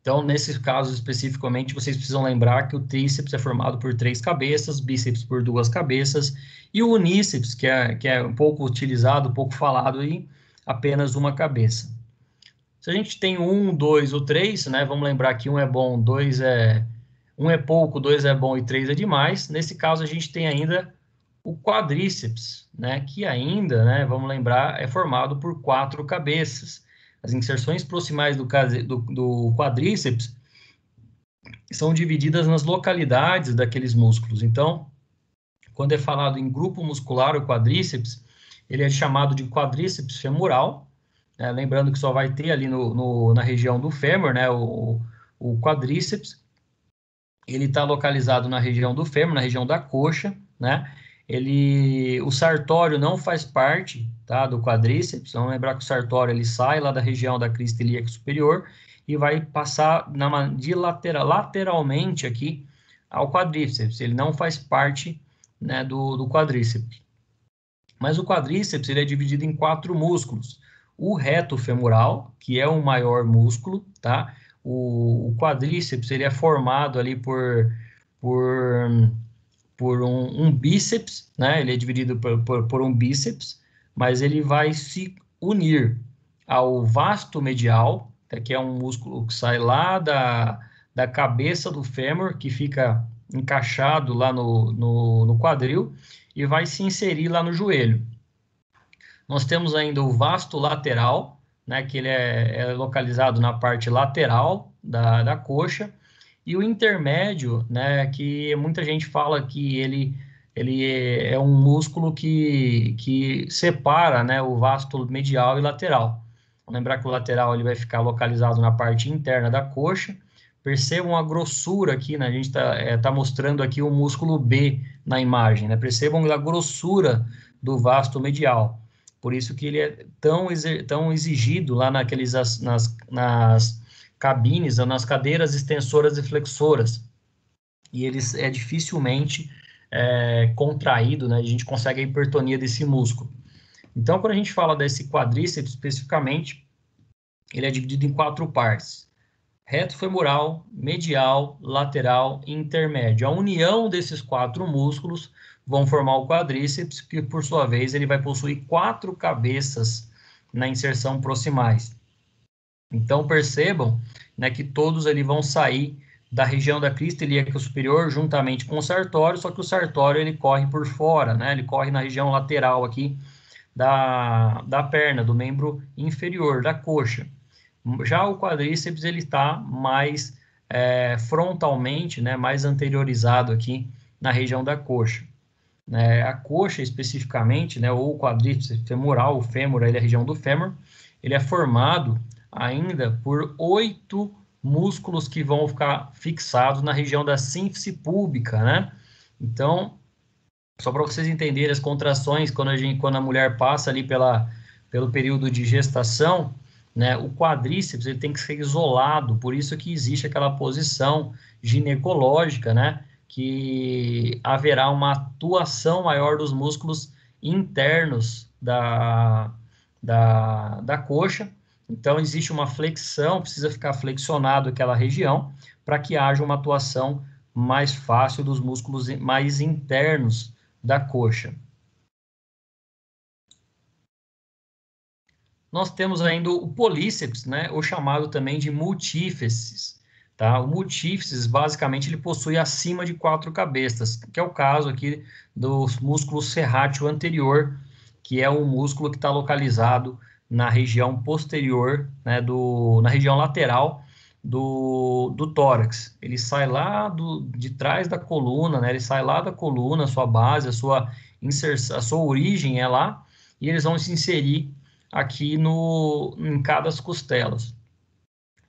Então, nesses casos especificamente, vocês precisam lembrar que o tríceps é formado por 3 cabeças, bíceps por 2 cabeças, e o uníceps, que é um pouco utilizado, um pouco falado aí, apenas uma cabeça. Se a gente tem 1, 2 ou 3, né, vamos lembrar que 1 é bom, 1 é pouco, 2 é bom e 3 é demais. Nesse caso, a gente tem ainda o quadríceps, né, que ainda, né, vamos lembrar, é formado por 4 cabeças. As inserções proximais do quadríceps são divididas nas localidades daqueles músculos. Então, quando é falado em grupo muscular, o quadríceps, ele é chamado de quadríceps femoral, né? Lembrando que só vai ter ali na região do fêmur, né, o quadríceps. Ele está localizado na região do fêmur, na região da coxa, né? O sartório não faz parte, tá, do quadríceps. Vamos lembrar que o sartório ele sai lá da região da crista ilíaca superior e vai passar lateralmente aqui ao quadríceps. Ele não faz parte, né, do quadríceps. Mas o quadríceps ele é dividido em 4 músculos. O reto femoral, que é o maior músculo, tá? O quadríceps ele é formado ali por um bíceps, né? Ele é dividido por um bíceps, mas ele vai se unir ao vasto medial, que é um músculo que sai lá da cabeça do fêmur, que fica encaixado lá no quadril, e vai se inserir lá no joelho. Nós temos ainda o vasto lateral, né, que ele é localizado na parte lateral da coxa, e o intermédio, né, que muita gente fala que ele é um músculo que separa, né, o vasto medial e lateral. Vamos lembrar que o lateral ele vai ficar localizado na parte interna da coxa. Percebam a grossura aqui, né, a gente tá mostrando aqui o músculo B na imagem, né, percebam a grossura do vasto medial. Por isso que ele é tão exigido lá nas cabines, nas cadeiras extensoras e flexoras. E ele é dificilmente contraído, né? A gente consegue a hipertonia desse músculo. Então, quando a gente fala desse quadríceps especificamente, ele é dividido em 4 partes: reto femoral, medial, lateral e intermédio. A união desses 4 músculos vão formar o quadríceps, que por sua vez ele vai possuir 4 cabeças na inserção proximais. Então percebam, né, que todos ali vão sair da região da crista ilíaca superior juntamente com o sartório, só que o sartório ele corre por fora, né, ele corre na região lateral aqui da perna, do membro inferior, da coxa. Já o quadríceps ele está mais frontalmente, né, mais anteriorizado aqui na região da coxa. A coxa especificamente, né, ou o quadríceps femoral, o fêmur, ele é a região do fêmur, ele é formado ainda por 8 músculos que vão ficar fixados na região da sínfise púbica, né? Então, só para vocês entenderem as contrações, quando a mulher passa ali pelo período de gestação, né, o quadríceps ele tem que ser isolado, por isso que existe aquela posição ginecológica, né, que haverá uma atuação maior dos músculos internos da coxa. Então, existe uma flexão, precisa ficar flexionado aquela região, para que haja uma atuação mais fácil dos músculos mais internos da coxa. Nós temos ainda o políceps, né, ou chamado também de multífices. Tá? O multífices, basicamente, ele possui acima de 4 cabeças, que é o caso aqui do músculo serrátil anterior, que é um músculo que está localizado na região posterior, né, na região lateral do tórax. Ele sai lá de trás da coluna, né, ele sai lá da coluna, a sua base, a sua origem é lá, e eles vão se inserir aqui em cada das costelas.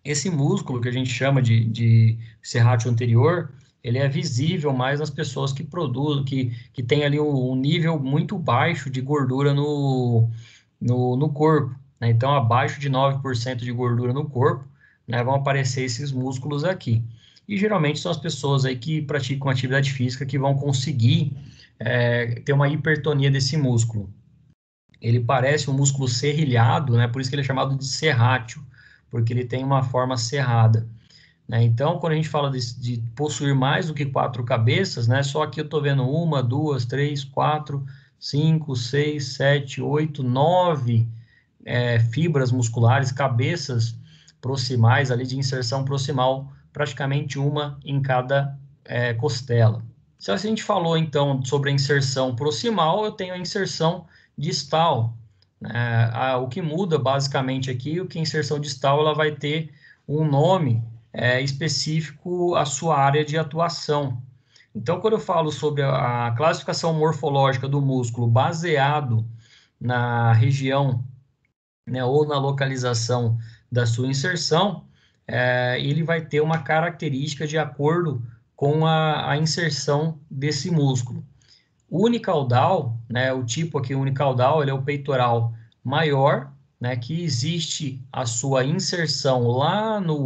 Esse músculo que a gente chama de serrátil anterior, ele é visível mais nas pessoas que produzem, que tem ali um nível muito baixo de gordura no corpo, né? Então, abaixo de 9% de gordura no corpo, né, vão aparecer esses músculos aqui. e geralmente são as pessoas aí que praticam atividade física que vão conseguir ter uma hipertonia desse músculo. Ele parece um músculo serrilhado, né? Por isso que ele é chamado de serrátil, porque ele tem uma forma serrada, né? Então, quando a gente fala de possuir mais do que 4 cabeças, né? Só aqui eu estou vendo 1, 2, 3, 4, 5, 6, 7, 8, 9 fibras musculares, cabeças proximais ali de inserção proximal, praticamente uma em cada costela. Se a gente falou então sobre a inserção proximal, eu tenho a inserção distal. O que muda basicamente aqui, o que a inserção distal ela vai ter um nome específico à sua área de atuação. Então, quando eu falo sobre a classificação morfológica do músculo baseado na região, né, ou na localização da sua inserção, ele vai ter uma característica de acordo com a inserção desse músculo. O unicaudal, né, o tipo aqui unicaudal, ele é o peitoral maior, né, que existe a sua inserção lá no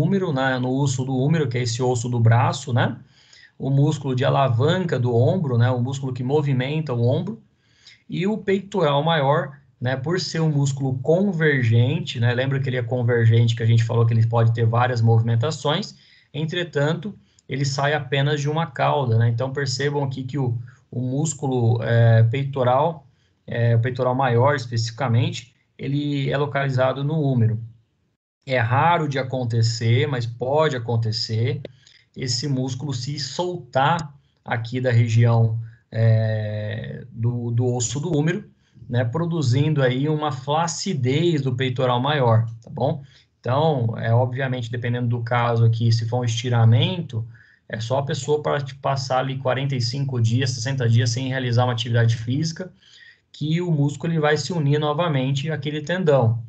úmero, né, no osso do úmero, que é esse osso do braço, né, o músculo de alavanca do ombro, né, o músculo que movimenta o ombro, e o peitoral maior, né, por ser um músculo convergente, né, lembra que ele é convergente, que a gente falou que ele pode ter várias movimentações, entretanto, ele sai apenas de uma cauda, né, então percebam aqui que o músculo peitoral, o peitoral maior especificamente, ele é localizado no úmero. É raro de acontecer, mas pode acontecer, esse músculo se soltar aqui da região do osso do úmero, né, produzindo aí uma flacidez do peitoral maior, tá bom? Então, obviamente, dependendo do caso aqui, se for um estiramento, é só a pessoa para passar ali 45 dias, 60 dias sem realizar uma atividade física, que o músculo ele vai se unir novamente àquele tendão.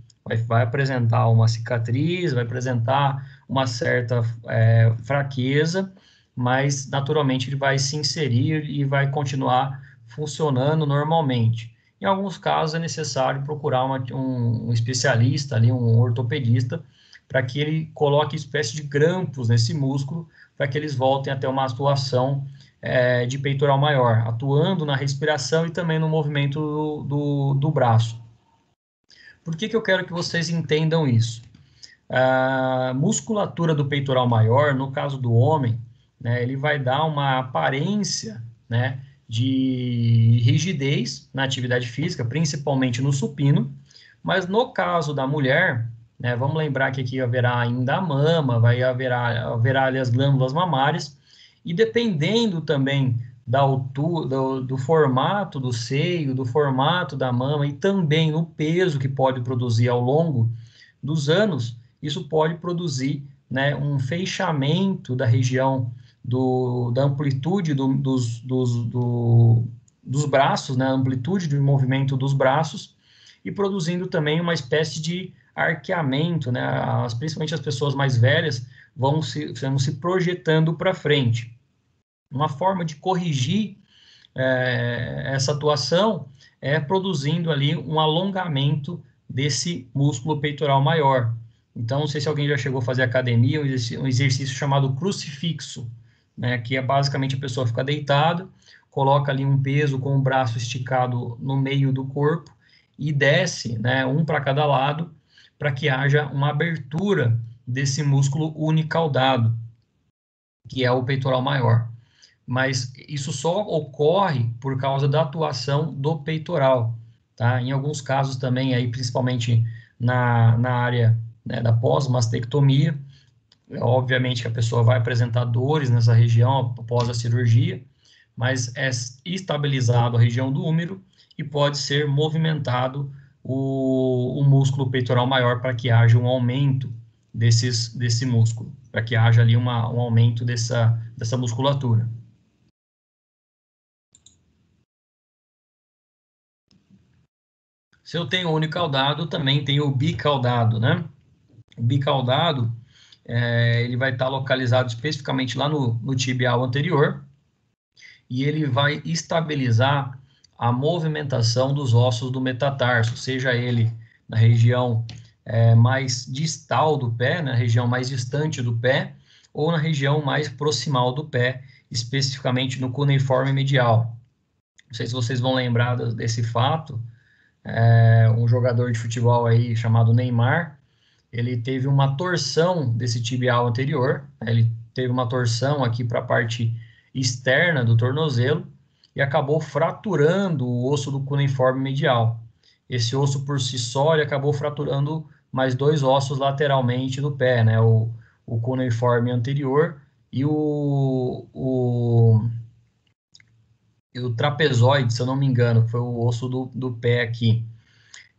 Vai apresentar uma cicatriz, vai apresentar uma certa fraqueza, mas naturalmente ele vai se inserir e vai continuar funcionando normalmente. Em alguns casos é necessário procurar um especialista ali, um ortopedista, para que ele coloque espécie de grampos nesse músculo, para que eles voltem a ter uma atuação de peitoral maior, atuando na respiração e também no movimento do braço. Por que eu quero que vocês entendam isso? A musculatura do peitoral maior, no caso do homem, né, ele vai dar uma aparência, né, de rigidez na atividade física, principalmente no supino, mas no caso da mulher, né, vamos lembrar que aqui haverá ainda a mama, haverá ali as glândulas mamárias, e dependendo também da altura, do formato do seio, do formato da mama e também no peso que pode produzir ao longo dos anos, isso pode produzir, né, um fechamento da região da amplitude dos braços, né, a amplitude de movimento dos braços, e produzindo também uma espécie de arqueamento, né, principalmente as pessoas mais velhas vão se projetando para frente. Uma forma de corrigir essa atuação é produzindo ali um alongamento desse músculo peitoral maior. Então, não sei se alguém já chegou a fazer academia, um exercício chamado crucifixo, né, que é basicamente a pessoa fica deitada, coloca ali um peso com o braço esticado no meio do corpo e desce, né, um para cada lado, para que haja uma abertura desse músculo unicaudado, que é o peitoral maior. Mas isso só ocorre por causa da atuação do peitoral, tá? Em alguns casos também, aí, principalmente na área, né, da pós-mastectomia, obviamente que a pessoa vai apresentar dores nessa região após a cirurgia, mas é estabilizado a região do úmero e pode ser movimentado o músculo peitoral maior para que haja um aumento desse músculo, para que haja ali um aumento dessa musculatura. Se eu tenho unicaudado, também tenho o bicaudado, né? O bicaudado, ele vai estar localizado especificamente lá no tibial anterior, e ele vai estabilizar a movimentação dos ossos do metatarso, seja ele na região mais distal do pé, na região mais distante do pé, ou na região mais proximal do pé, especificamente no cuneiforme medial. Não sei se vocês vão lembrar desse fato, um jogador de futebol aí chamado Neymar, ele teve uma torção desse tibial anterior, ele teve uma torção aqui para a parte externa do tornozelo e acabou fraturando o osso do cuneiforme medial. Esse osso por si só, ele acabou fraturando mais 2 ossos lateralmente do pé, né? O cuneiforme anterior e o trapezoide, se eu não me engano, que foi o osso do pé aqui.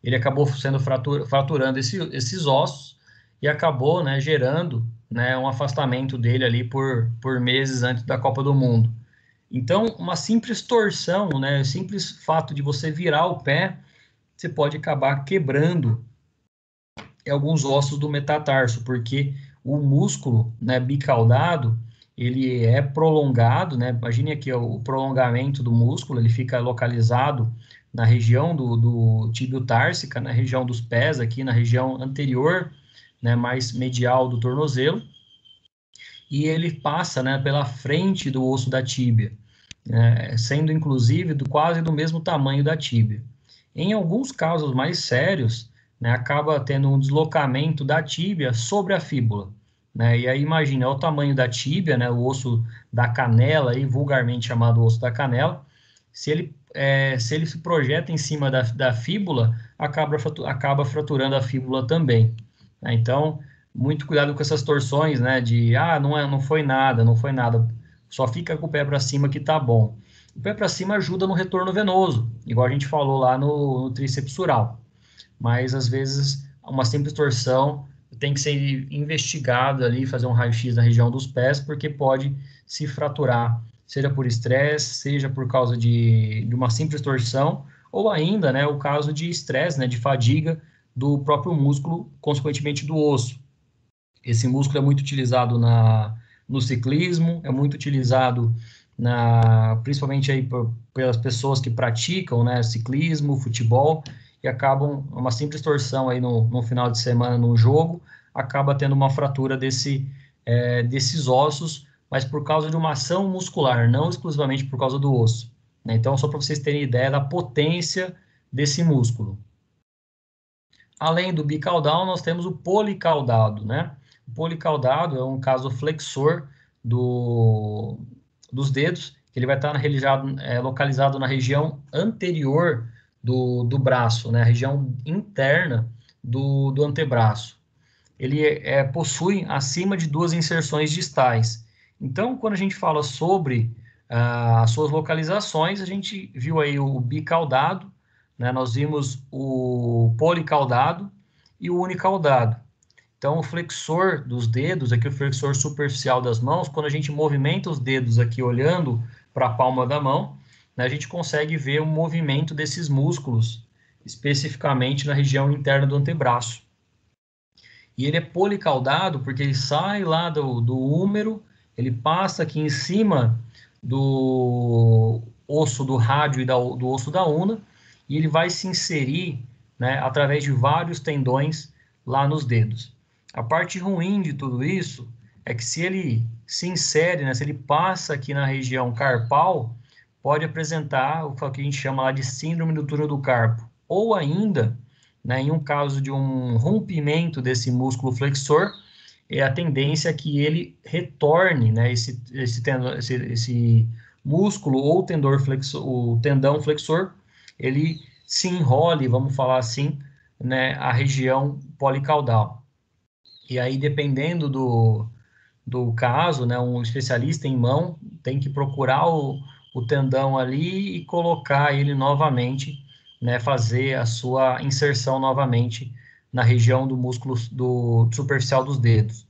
Ele acabou sendo fraturando esses ossos e acabou, né, gerando, né, um afastamento dele ali por meses antes da Copa do Mundo. Então, uma simples torção, né, simples fato de você virar o pé, você pode acabar quebrando alguns ossos do metatarso, porque o músculo, né, bicaudado, ele é prolongado, né? Imagine aqui o prolongamento do músculo, ele fica localizado na região do tíbio társica, na região dos pés, aqui na região anterior, né, mais medial do tornozelo, e ele passa, né, pela frente do osso da tíbia, sendo inclusive quase do mesmo tamanho da tíbia. Em alguns casos mais sérios, né, acaba tendo um deslocamento da tíbia sobre a fíbula, né? E aí imagina, é o tamanho da tíbia, né, o osso da canela, aí, vulgarmente chamado osso da canela, se ele se projeta em cima da fíbula, acaba fraturando a fíbula também, né? Então, muito cuidado com essas torções, né, não foi nada, só fica com o pé para cima que tá bom. O pé para cima ajuda no retorno venoso, igual a gente falou lá no tríceps sural. Mas, às vezes, uma simples torção tem que ser investigado ali, fazer um raio-x na região dos pés, porque pode se fraturar, seja por estresse, seja por causa de uma simples torção, ou ainda, né, o caso de estresse, né, de fadiga do próprio músculo, consequentemente do osso. Esse músculo é muito utilizado no ciclismo, é muito utilizado principalmente aí pelas pessoas que praticam, né, ciclismo, futebol, e acabam, uma simples torção aí no final de semana num jogo, acaba tendo uma fratura desses ossos, mas por causa de uma ação muscular, não exclusivamente por causa do osso, né? Então, só para vocês terem ideia da potência desse músculo. Além do bicaudal, nós temos o policaudado, né? O policaudado é um caso flexor dos dedos, que ele vai estar localizado na região anterior do braço, né? A região interna do antebraço. Ele possui acima de 2 inserções distais. Então, quando a gente fala sobre as suas localizações, a gente viu aí o bicaudado, né? Nós vimos o policaudado e o unicaudado. Então, o flexor dos dedos, aqui o flexor superficial das mãos, quando a gente movimenta os dedos aqui olhando para a palma da mão, né, a gente consegue ver o movimento desses músculos, especificamente na região interna do antebraço. E ele é policaudado porque ele sai lá do húmero, ele passa aqui em cima do osso do rádio e do osso da una, e ele vai se inserir, né, através de vários tendões lá nos dedos. A parte ruim de tudo isso é que se ele se insere, né, se ele passa aqui na região carpal, pode apresentar o que a gente chama lá de síndrome do túnel do carpo, ou ainda, né, em um caso de um rompimento desse músculo flexor, a tendência é que ele retorne, né, esse músculo ou o tendão flexor, ele se enrole, vamos falar assim, né, a região policaudal. E aí, dependendo do caso, né, um especialista em mão tem que procurar o tendão ali e colocar ele novamente, né, fazer a sua inserção novamente na região do músculo superficial dos dedos.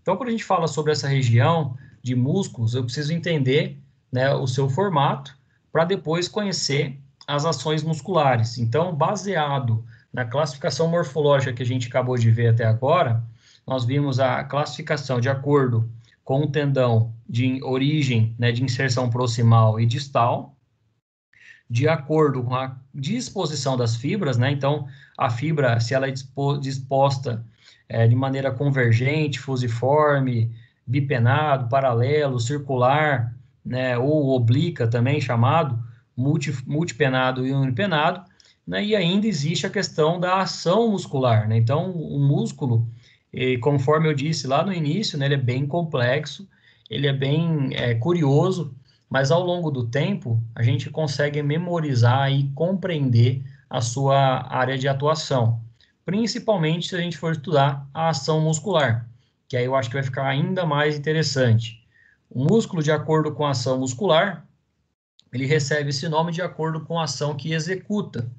Então, quando a gente fala sobre essa região de músculos, eu preciso entender, né, o seu formato para depois conhecer as ações musculares. Então, baseado na classificação morfológica que a gente acabou de ver até agora, nós vimos a classificação de acordo com o tendão de origem, né, de inserção proximal e distal, de acordo com a disposição das fibras, né? Então, a fibra, se ela é disposta de maneira convergente, fusiforme, bipenado, paralelo, circular, né, ou oblíqua também chamado, multipenado e unipenado, né, e ainda existe a questão da ação muscular, né? Então, o músculo, conforme eu disse lá no início, né, ele é bem complexo, ele é bem curioso, mas ao longo do tempo, a gente consegue memorizar e compreender a sua área de atuação, principalmente se a gente for estudar a ação muscular, que aí eu acho que vai ficar ainda mais interessante. O músculo, de acordo com a ação muscular, ele recebe esse nome de acordo com a ação que executa.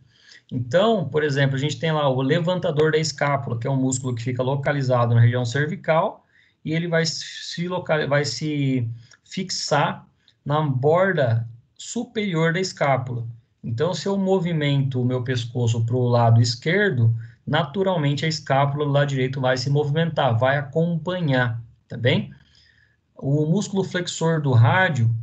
Então, por exemplo, a gente tem lá o levantador da escápula, que é um músculo que fica localizado na região cervical, e ele vai se fixar na borda superior da escápula. Então, se eu movimento o meu pescoço para o lado esquerdo, naturalmente a escápula do lado direito vai se movimentar, vai acompanhar, tá bem? O músculo flexor do rádio,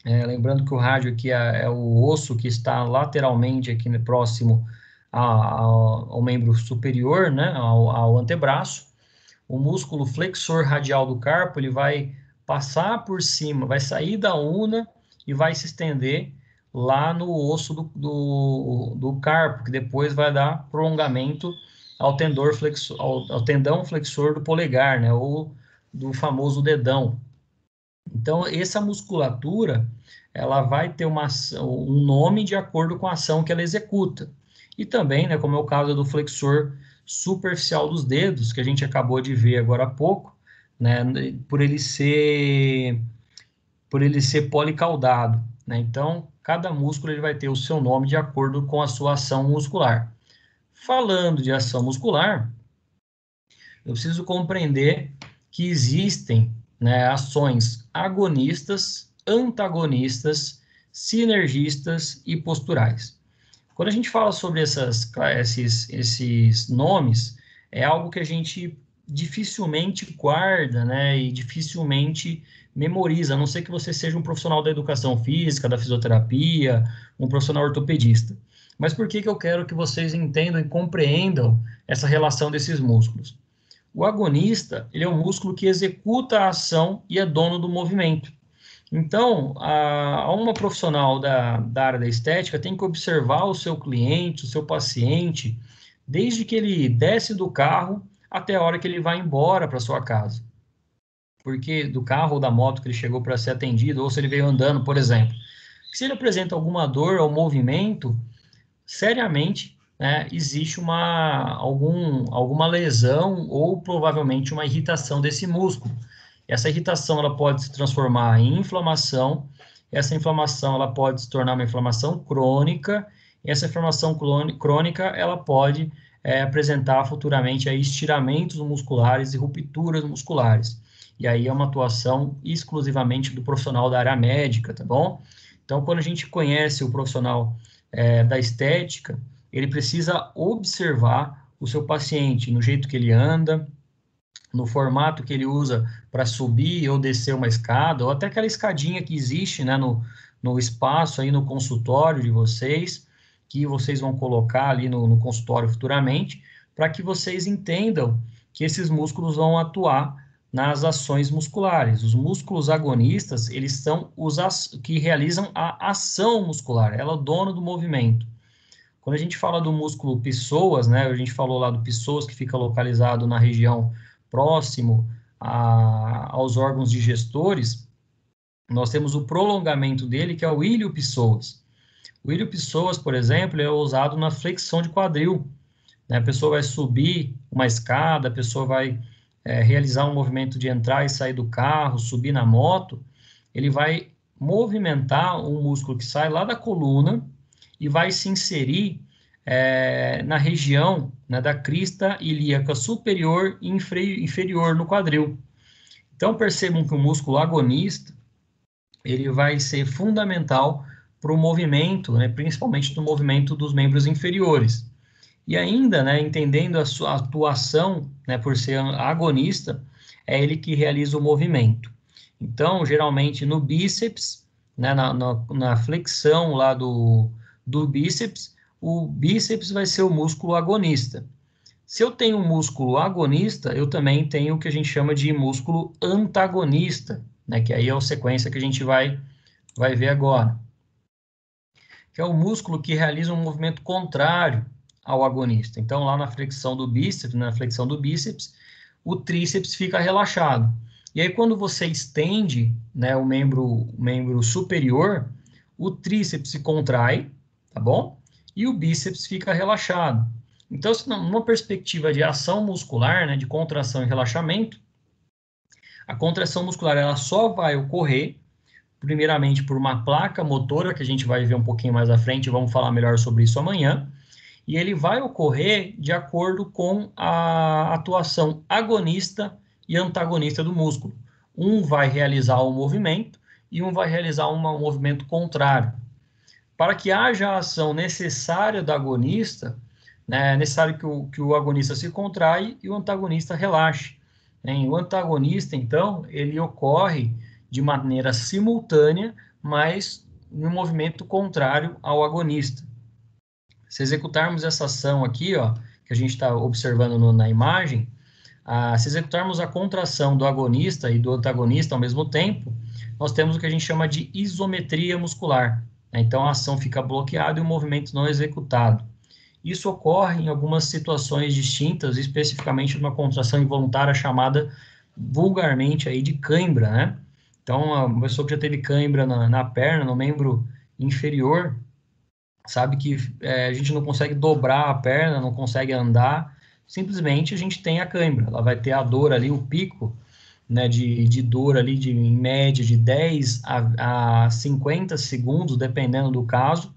lembrando que o rádio aqui é o osso que está lateralmente aqui próximo ao membro superior, né, ao antebraço. O músculo flexor radial do carpo, ele vai passar por cima, vai sair da una e vai se estender lá no osso do carpo, que depois vai dar prolongamento ao tendão flexor do polegar, né, ou do famoso dedão. Então, essa musculatura, ela vai ter um nome de acordo com a ação que ela executa. E também, né, como é o caso do flexor superficial dos dedos, que a gente acabou de ver agora há pouco, né, por ele ser policaudado, né? Então, cada músculo ele vai ter o seu nome de acordo com a sua ação muscular. Falando de ação muscular, eu preciso compreender que existem, né, ações agonistas, antagonistas, sinergistas e posturais. Quando a gente fala sobre esses nomes, é algo que a gente dificilmente guarda, né, e dificilmente memoriza, a não ser que você seja um profissional da educação física, da fisioterapia, um profissional ortopedista. Mas por que eu quero que vocês entendam e compreendam essa relação desses músculos? O agonista, ele é um músculo que executa a ação e é dono do movimento. Então, uma profissional da área da estética tem que observar o seu cliente, o seu paciente, desde que ele desce do carro até a hora que ele vai embora para sua casa. Porque do carro ou da moto que ele chegou para ser atendido, ou se ele veio andando, por exemplo. Se ele apresenta alguma dor ou movimento, seriamente, né, existe alguma lesão ou provavelmente uma irritação desse músculo. Essa irritação ela pode se transformar em inflamação, essa inflamação ela pode se tornar uma inflamação crônica, e essa inflamação crônica ela pode apresentar futuramente estiramentos musculares e rupturas musculares. E aí é uma atuação exclusivamente do profissional da área médica, tá bom? Então, quando a gente conhece o profissional da estética, ele precisa observar o seu paciente no jeito que ele anda, no formato que ele usa para subir ou descer uma escada, ou até aquela escadinha que existe, né, no espaço aí no consultório de vocês, que vocês vão colocar ali no consultório futuramente, para que vocês entendam que esses músculos vão atuar nas ações musculares. Os músculos agonistas, eles são os que realizam a ação muscular, ela é o dono do movimento. Quando a gente fala do músculo psoas, né, a gente falou lá do psoas, que fica localizado na região próximo aos órgãos digestores, nós temos o prolongamento dele, que é o ilio-psoas. O ilio-psoas, por exemplo, é usado na flexão de quadril, né? A pessoa vai subir uma escada, a pessoa vai realizar um movimento de entrar e sair do carro, subir na moto, ele vai movimentar um músculo que sai lá da coluna e vai se inserir na região, né, da crista ilíaca superior e inferior no quadril. Então, percebam que o músculo agonista, ele vai ser fundamental para o movimento, né, principalmente no movimento dos membros inferiores. E ainda, né, entendendo a sua atuação, né, por ser agonista, é ele que realiza o movimento. Então, geralmente no bíceps, né, na flexão lá do bíceps, o bíceps vai ser o músculo agonista. Se eu tenho um músculo agonista, eu também tenho o que a gente chama de músculo antagonista, né? Que aí é a sequência que a gente vai ver agora. Que é o músculo que realiza um movimento contrário ao agonista. Então, lá na flexão do bíceps, o tríceps fica relaxado. E aí, quando você estende, né, o membro superior, o tríceps se contrai, tá bom? E o bíceps fica relaxado. Então, numa perspectiva de ação muscular, né, de contração e relaxamento, a contração muscular ela só vai ocorrer, primeiramente, por uma placa motora, que a gente vai ver um pouquinho mais à frente, vamos falar melhor sobre isso amanhã, e ele vai ocorrer de acordo com a atuação agonista e antagonista do músculo. Um vai realizar um movimento e um vai realizar um movimento contrário. Para que haja a ação necessária do agonista, né, é necessário que o agonista se contrai e o antagonista relaxe. Né? O antagonista, então, ele ocorre de maneira simultânea, mas no movimento contrário ao agonista. Se executarmos essa ação aqui, ó, que a gente está observando na imagem, se executarmos a contração do agonista e do antagonista ao mesmo tempo, nós temos o que a gente chama de isometria muscular. Né? Então, a ação fica bloqueada e o movimento não executado. Isso ocorre em algumas situações distintas, especificamente numa contração involuntária chamada vulgarmente aí de cãibra, né? Então, uma pessoa que já teve cãibra na perna, no membro inferior, sabe que a gente não consegue dobrar a perna, não consegue andar, simplesmente a gente tem a cãibra. Ela vai ter a dor ali, o pico, né, de dor ali, em média, de 10 a 50 segundos, dependendo do caso,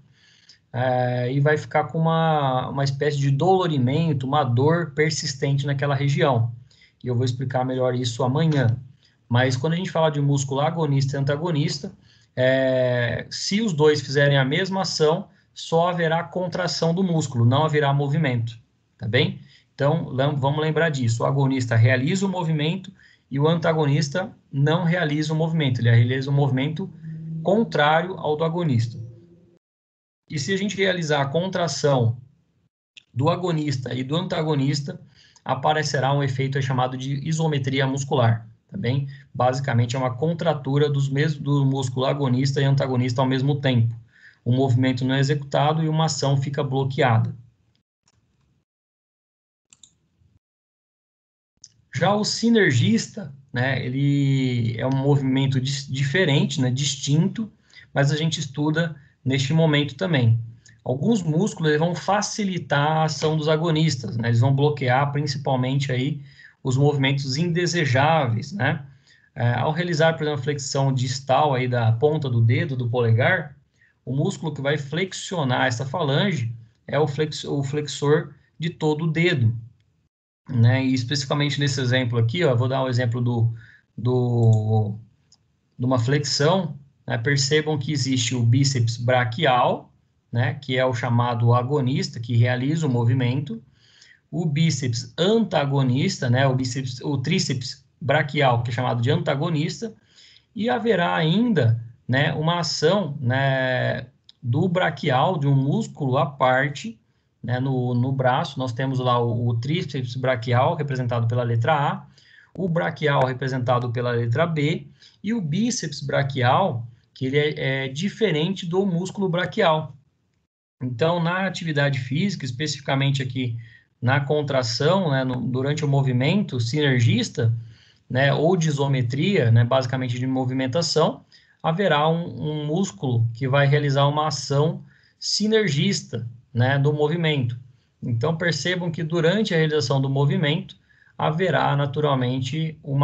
e vai ficar com uma espécie de dolorimento, uma dor persistente naquela região. E eu vou explicar melhor isso amanhã. Mas quando a gente fala de músculo agonista e antagonista, se os dois fizerem a mesma ação, só haverá contração do músculo, não haverá movimento, tá bem? Então, vamos lembrar disso. O agonista realiza o movimento e o antagonista não realiza o movimento. Ele realiza um movimento contrário ao do agonista. E se a gente realizar a contração do agonista e do antagonista, aparecerá um efeito chamado de isometria muscular, tá bem? Basicamente, é uma contratura do músculo agonista e antagonista ao mesmo tempo. O movimento não é executado e uma ação fica bloqueada. Já o sinergista, né, ele é um movimento diferente, né, distinto, mas a gente estuda neste momento também. Alguns músculos vão facilitar a ação dos agonistas, né, eles vão bloquear principalmente aí os movimentos indesejáveis, né? Ao realizar, por exemplo, a flexão distal aí da ponta do dedo, do polegar, o músculo que vai flexionar essa falange é o flexor de todo o dedo, né? E especificamente nesse exemplo aqui, ó, vou dar um exemplo de uma flexão, né? Percebam que existe o bíceps braquial, né? Que é o chamado agonista, que realiza o movimento, o bíceps antagonista, né? O tríceps braquial, que é chamado de antagonista, e haverá ainda, né, uma ação, né, do braquial, de um músculo à parte, né, no braço. Nós temos lá o tríceps braquial, representado pela letra A, o braquial representado pela letra B, e o bíceps braquial, que ele é diferente do músculo braquial. Então, na atividade física, especificamente aqui na contração, né, durante o movimento sinergista, né, ou de isometria, né, basicamente de movimentação, haverá um músculo que vai realizar uma ação sinergista, né, do movimento. Então, percebam que durante a realização do movimento, haverá naturalmente um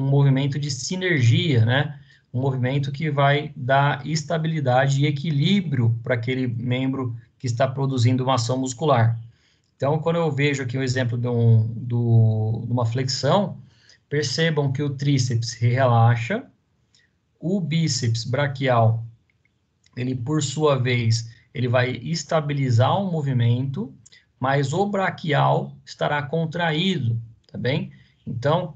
movimento de sinergia, né, um movimento que vai dar estabilidade e equilíbrio para aquele membro que está produzindo uma ação muscular. Então, quando eu vejo aqui um exemplo de uma flexão, percebam que o tríceps relaxa, o bíceps braquial, ele por sua vez, ele vai estabilizar o movimento, mas o braquial estará contraído, tá bem? Então,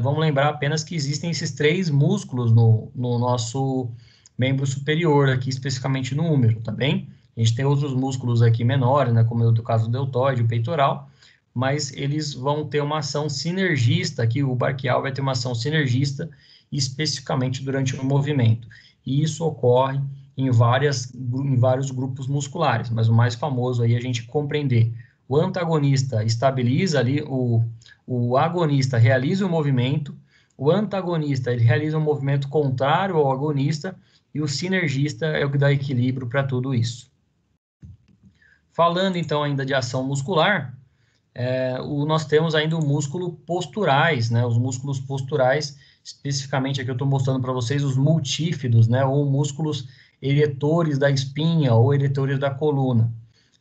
vamos lembrar apenas que existem esses 3 músculos no nosso membro superior, aqui especificamente no húmero, tá bem? A gente tem outros músculos aqui menores, né, como no caso do deltoide, o peitoral, mas eles vão ter uma ação sinergista, aqui o braquial vai ter uma ação sinergista, especificamente durante o movimento. E isso ocorre em vários grupos musculares, mas o mais famoso aí é a gente compreender. O antagonista estabiliza ali, o agonista realiza o movimento, o antagonista ele realiza um movimento contrário ao agonista, e o sinergista é o que dá equilíbrio para tudo isso. Falando então ainda de ação muscular, nós temos ainda o músculo posturais, né? Os músculos posturais, especificamente aqui eu estou mostrando para vocês os multífidos, né? Ou músculos eretores da espinha ou eretores da coluna.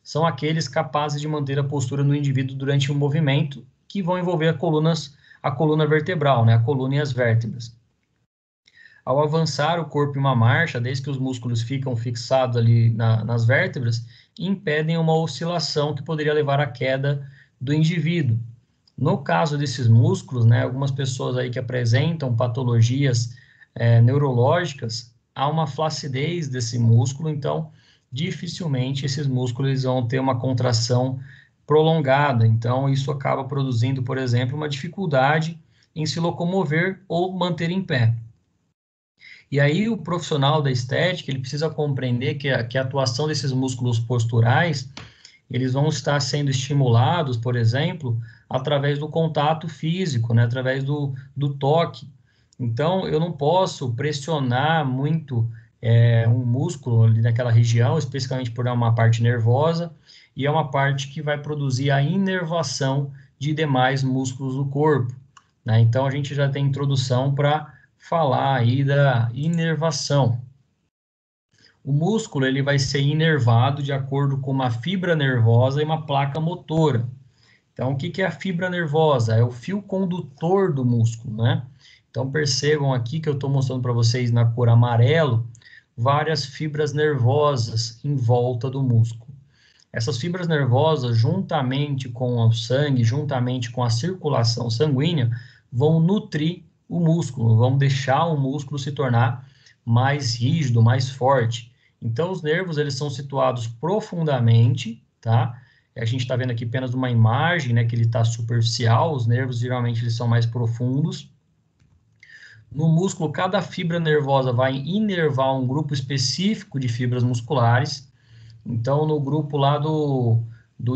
São aqueles capazes de manter a postura no indivíduo durante o movimento, que vão envolver a coluna vertebral, né? A coluna e as vértebras. Ao avançar o corpo em uma marcha, desde que os músculos ficam fixados ali nas vértebras, impedem uma oscilação que poderia levar à queda do indivíduo. No caso desses músculos, né, algumas pessoas aí que apresentam patologias neurológicas, há uma flacidez desse músculo, então dificilmente esses músculos vão ter uma contração prolongada, então isso acaba produzindo, por exemplo, uma dificuldade em se locomover ou manter em pé. E aí o profissional da estética, ele precisa compreender que a atuação desses músculos posturais, eles vão estar sendo estimulados, por exemplo, através do contato físico, né? Através do toque. Então, eu não posso pressionar muito um músculo ali naquela região, especificamente por uma parte nervosa, e é uma parte que vai produzir a inervação de demais músculos do corpo, né? Então, a gente já tem introdução para falar aí da inervação. O músculo ele vai ser inervado de acordo com uma fibra nervosa e uma placa motora. Então, o que é a fibra nervosa? É o fio condutor do músculo, né? Então, percebam aqui que eu estou mostrando para vocês na cor amarelo várias fibras nervosas em volta do músculo. Essas fibras nervosas, juntamente com o sangue, juntamente com a circulação sanguínea, vão nutrir o músculo, vão deixar o músculo se tornar mais rígido, mais forte. Então, os nervos, eles são situados profundamente, tá? A gente está vendo aqui apenas uma imagem, né, que ele está superficial, os nervos, geralmente, eles são mais profundos. No músculo, cada fibra nervosa vai inervar um grupo específico de fibras musculares. Então, no grupo lá do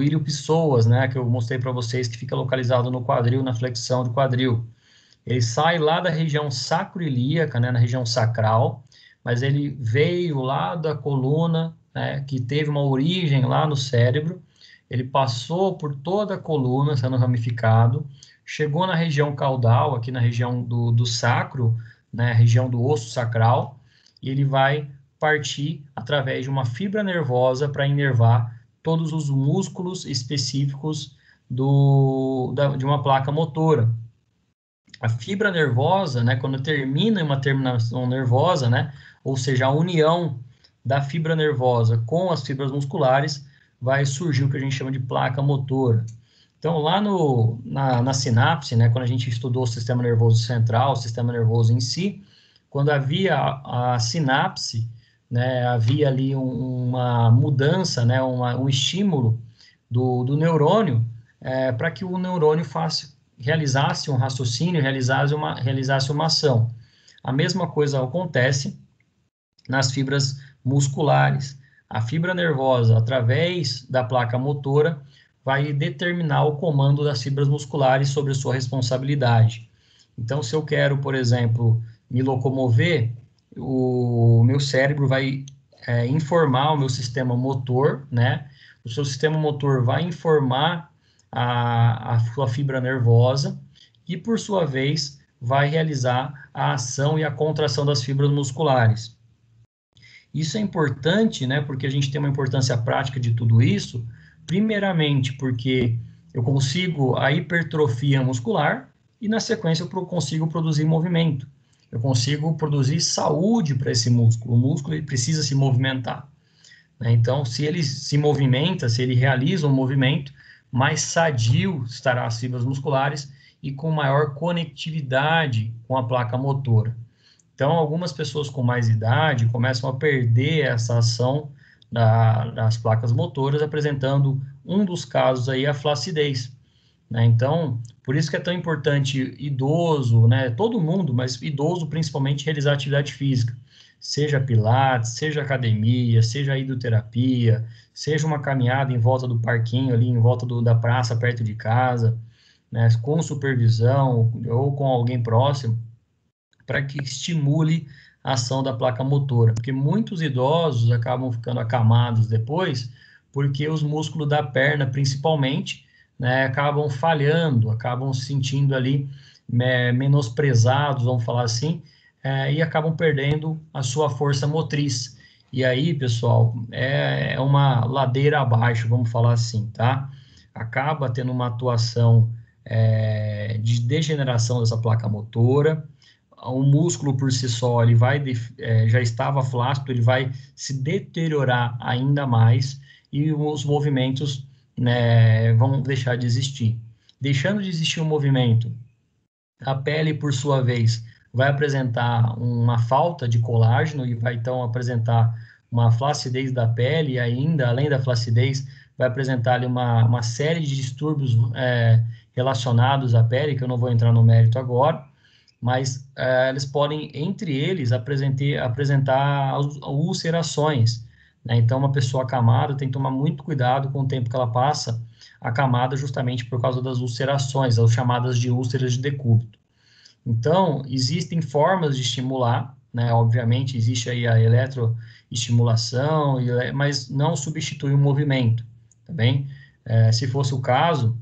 ilio-psoas, né, que eu mostrei para vocês, que fica localizado no quadril, na flexão do quadril, ele sai lá da região sacroiliaca, né, na região sacral, mas ele veio lá da coluna, né, que teve uma origem lá no cérebro, ele passou por toda a coluna, sendo ramificado, chegou na região caudal, aqui na região do sacro, né, região do osso sacral, e ele vai partir através de uma fibra nervosa para inervar todos os músculos específicos de uma placa motora. A fibra nervosa, né, quando termina em uma terminação nervosa, né, ou seja, a união da fibra nervosa com as fibras musculares, vai surgir o que a gente chama de placa motora. Então, lá na sinapse, né, quando a gente estudou o sistema nervoso central, o sistema nervoso em si, quando havia a sinapse, né, havia ali uma mudança, né, um estímulo do neurônio, para que o neurônio realizasse um raciocínio, realizasse uma ação. A mesma coisa acontece nas fibras musculares. A fibra nervosa, através da placa motora, vai determinar o comando das fibras musculares sobre a sua responsabilidade. Então, se eu quero, por exemplo, me locomover, o meu cérebro vai informar o meu sistema motor, né? O seu sistema motor vai informar a sua fibra nervosa e, por sua vez, vai realizar a ação e a contração das fibras musculares. Isso é importante, né, porque a gente tem uma importância prática de tudo isso, primeiramente porque eu consigo a hipertrofia muscular e, na sequência, eu consigo produzir movimento. Eu consigo produzir saúde para esse músculo. O músculo ele precisa se movimentar, né? Então, se ele se movimenta, se ele realiza um movimento, mais sadio estará as fibras musculares e com maior conectividade com a placa motora. Então, algumas pessoas com mais idade começam a perder essa ação das placas motoras, apresentando um dos casos aí a flacidez. né? Então, por isso que é tão importante idoso, né? Todo mundo, mas idoso principalmente, realizar atividade física. Seja pilates, seja academia, seja hidroterapia, seja uma caminhada em volta do parquinho ali, em volta da praça, perto de casa, né? Com supervisão ou com alguém próximo, para que estimule a ação da placa motora, porque muitos idosos acabam ficando acamados depois, porque os músculos da perna, principalmente, né, acabam falhando, acabam se sentindo ali menosprezados, vamos falar assim, e acabam perdendo a sua força motriz. E aí, pessoal, é uma ladeira abaixo, vamos falar assim, tá? Acaba tendo uma atuação de degeneração dessa placa motora. O músculo por si só, ele vai, já estava flácido, ele vai se deteriorar ainda mais e os movimentos, né, vão deixar de existir. Deixando de existir o movimento, a pele, por sua vez, vai apresentar uma falta de colágeno e vai, então, apresentar uma flacidez da pele e ainda, além da flacidez, vai apresentar ali uma série de distúrbios relacionados à pele, que eu não vou entrar no mérito agora, mas eles podem, entre eles, apresentar ulcerações, né? Então, uma pessoa acamada tem que tomar muito cuidado com o tempo que ela passa acamada, justamente por causa das ulcerações, as chamadas de úlceras de decúbito. Então, existem formas de estimular, né? Obviamente, existe aí a eletroestimulação, mas não substitui o movimento, tá bem? Se fosse o caso,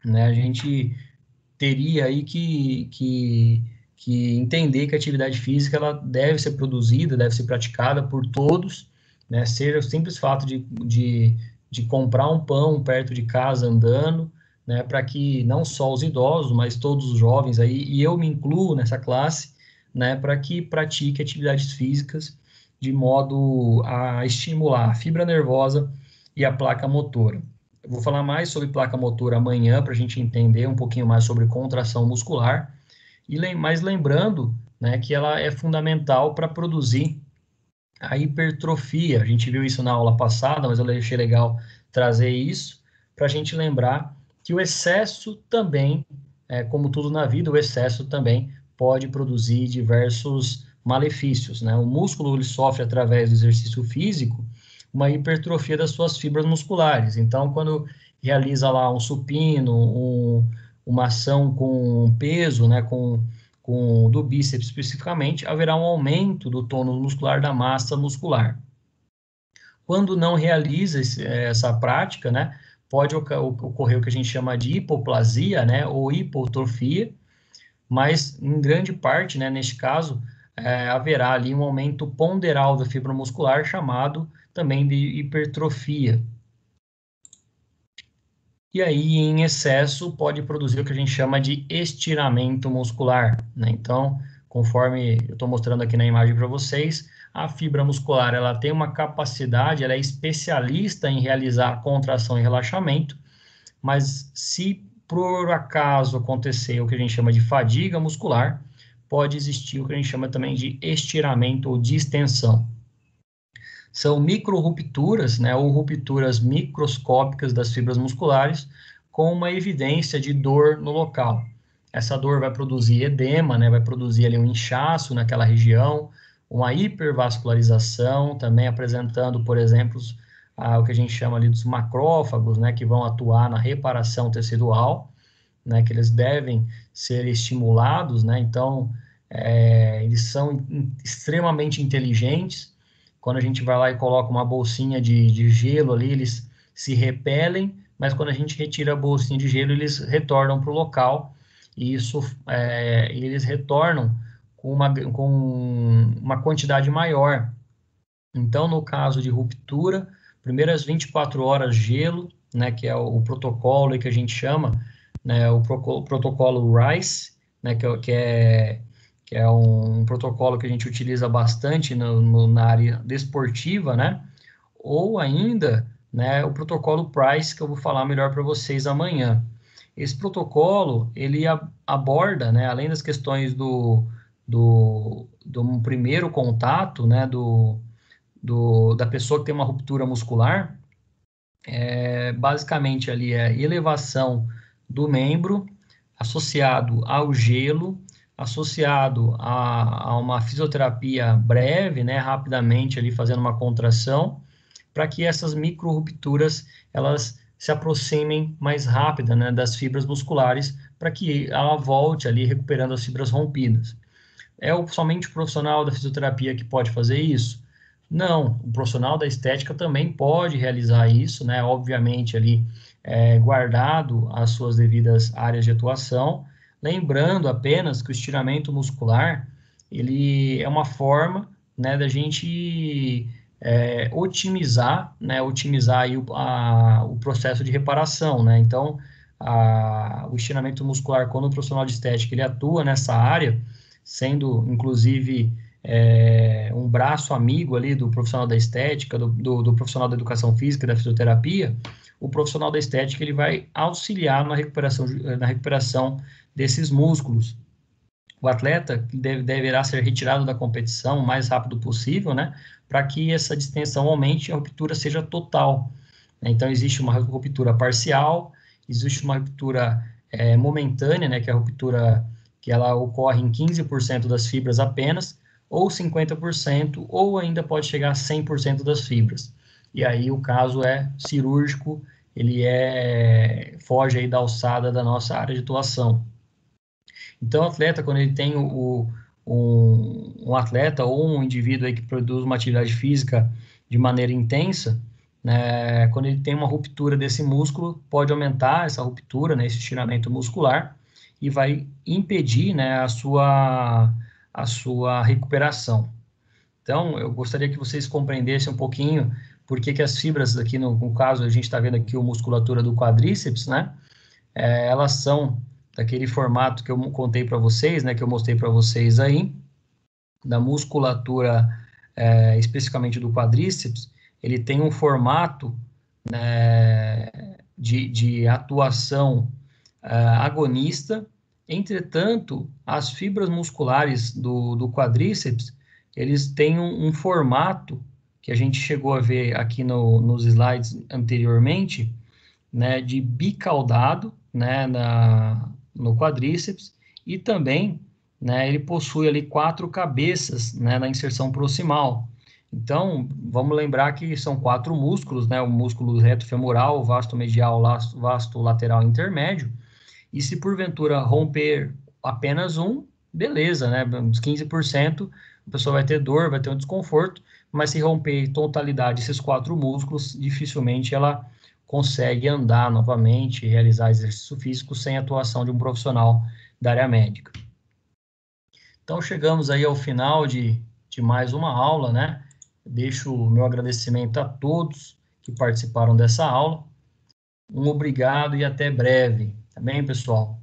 né, a gente teria aí que entender que a atividade física ela deve ser produzida, deve ser praticada por todos, né? Seja o simples fato de comprar um pão perto de casa andando, né? Para que não só os idosos, mas todos os jovens aí, e eu me incluo nessa classe, né? Para que pratique atividades físicas de modo a estimular a fibra nervosa e a placa motora. Eu vou falar mais sobre placa motora amanhã para a gente entender um pouquinho mais sobre contração muscular. Mas lembrando, né, que ela é fundamental para produzir a hipertrofia. A gente viu isso na aula passada, mas eu achei legal trazer isso para a gente lembrar que o excesso também, como tudo na vida, o excesso também pode produzir diversos malefícios, né? O músculo ele sofre através do exercício físico uma hipertrofia das suas fibras musculares. Então, quando realiza lá um supino, uma ação com peso, né, do bíceps especificamente, haverá um aumento do tônus muscular da massa muscular. Quando não realiza essa prática, né, pode ocorrer o que a gente chama de hipoplasia, né, ou hipotrofia, mas em grande parte, né, neste caso, haverá ali um aumento ponderal da fibra muscular, chamado também de hipertrofia. E aí, em excesso, pode produzir o que a gente chama de estiramento muscular, né? Então, conforme eu estou mostrando aqui na imagem para vocês, a fibra muscular, ela tem uma capacidade, ela é especialista em realizar contração e relaxamento, mas se por acaso acontecer o que a gente chama de fadiga muscular, pode existir o que a gente chama também de estiramento ou distensão. São micro-rupturas, né, ou rupturas microscópicas das fibras musculares, com uma evidência de dor no local. Essa dor vai produzir edema, né, vai produzir ali um inchaço naquela região, uma hipervascularização, também apresentando, por exemplo, o que a gente chama ali dos macrófagos, né, que vão atuar na reparação tecidual, né, que eles devem ser estimulados, né, então, eles são extremamente inteligentes. Quando a gente vai lá e coloca uma bolsinha de gelo ali, eles se repelem, mas quando a gente retira a bolsinha de gelo, eles retornam para o local, e isso, eles retornam com uma quantidade maior. Então, no caso de ruptura, primeiras 24 horas gelo, né, que é o protocolo que a gente chama, né, o protocolo RICE, né, que é um protocolo que a gente utiliza bastante na área desportiva, né, ou ainda, né, o protocolo PRICE, que eu vou falar melhor para vocês amanhã. Esse protocolo, ele aborda, né, além das questões do primeiro contato, né, da pessoa que tem uma ruptura muscular, basicamente ali é elevação do membro, associado ao gelo, associado a uma fisioterapia breve, né, rapidamente ali fazendo uma contração, para que essas micro-rupturas, elas se aproximem mais rápida, né, das fibras musculares, para que ela volte ali recuperando as fibras rompidas. Somente o profissional da fisioterapia que pode fazer isso? Não, o profissional da estética também pode realizar isso, né? Obviamente ali guardado as suas devidas áreas de atuação, lembrando apenas que o estiramento muscular ele é uma forma, né, da gente otimizar, né, otimizar aí o processo de reparação, né? Então, o estiramento muscular, quando o profissional de estética ele atua nessa área, sendo inclusive um braço amigo ali do profissional da estética, do profissional da educação física, da fisioterapia, o profissional da estética ele vai auxiliar na recuperação desses músculos. O atleta deverá ser retirado da competição o mais rápido possível, né, para que essa distensão aumente e a ruptura seja total. Então, existe uma ruptura parcial, existe uma ruptura momentânea, né, que é a ruptura que ela ocorre em 15% das fibras apenas, ou 50%, ou ainda pode chegar a 100% das fibras. E aí o caso é cirúrgico, ele foge aí da alçada da nossa área de atuação. Então, o atleta, quando ele tem um atleta ou um indivíduo aí que produz uma atividade física de maneira intensa, né, quando ele tem uma ruptura desse músculo, pode aumentar essa ruptura, né, esse estiramento muscular, e vai impedir, né, a sua recuperação. Então, eu gostaria que vocês compreendessem um pouquinho por que as fibras aqui, no caso, a gente está vendo aqui a musculatura do quadríceps, né, elas são daquele formato que eu contei para vocês, né, que eu mostrei para vocês aí, da musculatura, especificamente do quadríceps, ele tem um formato, né, de atuação agonista. Entretanto, as fibras musculares do quadríceps, eles têm um formato que a gente chegou a ver aqui nos slides anteriormente, né, de bicaudado, né, no quadríceps, e também, né, ele possui ali 4 cabeças, né, na inserção proximal. Então, vamos lembrar que são 4 músculos, né, o músculo reto femoral, o vasto medial, vasto lateral intermédio, e se porventura romper apenas um, beleza, né, uns 15%, a pessoa vai ter dor, vai ter um desconforto, mas se romper totalidade esses 4 músculos, dificilmente ela consegue andar novamente, realizar exercício físico sem a atuação de um profissional da área médica. Então, chegamos aí ao final de mais uma aula, né? Deixo o meu agradecimento a todos que participaram dessa aula. Um obrigado e até breve. Tá bem, pessoal?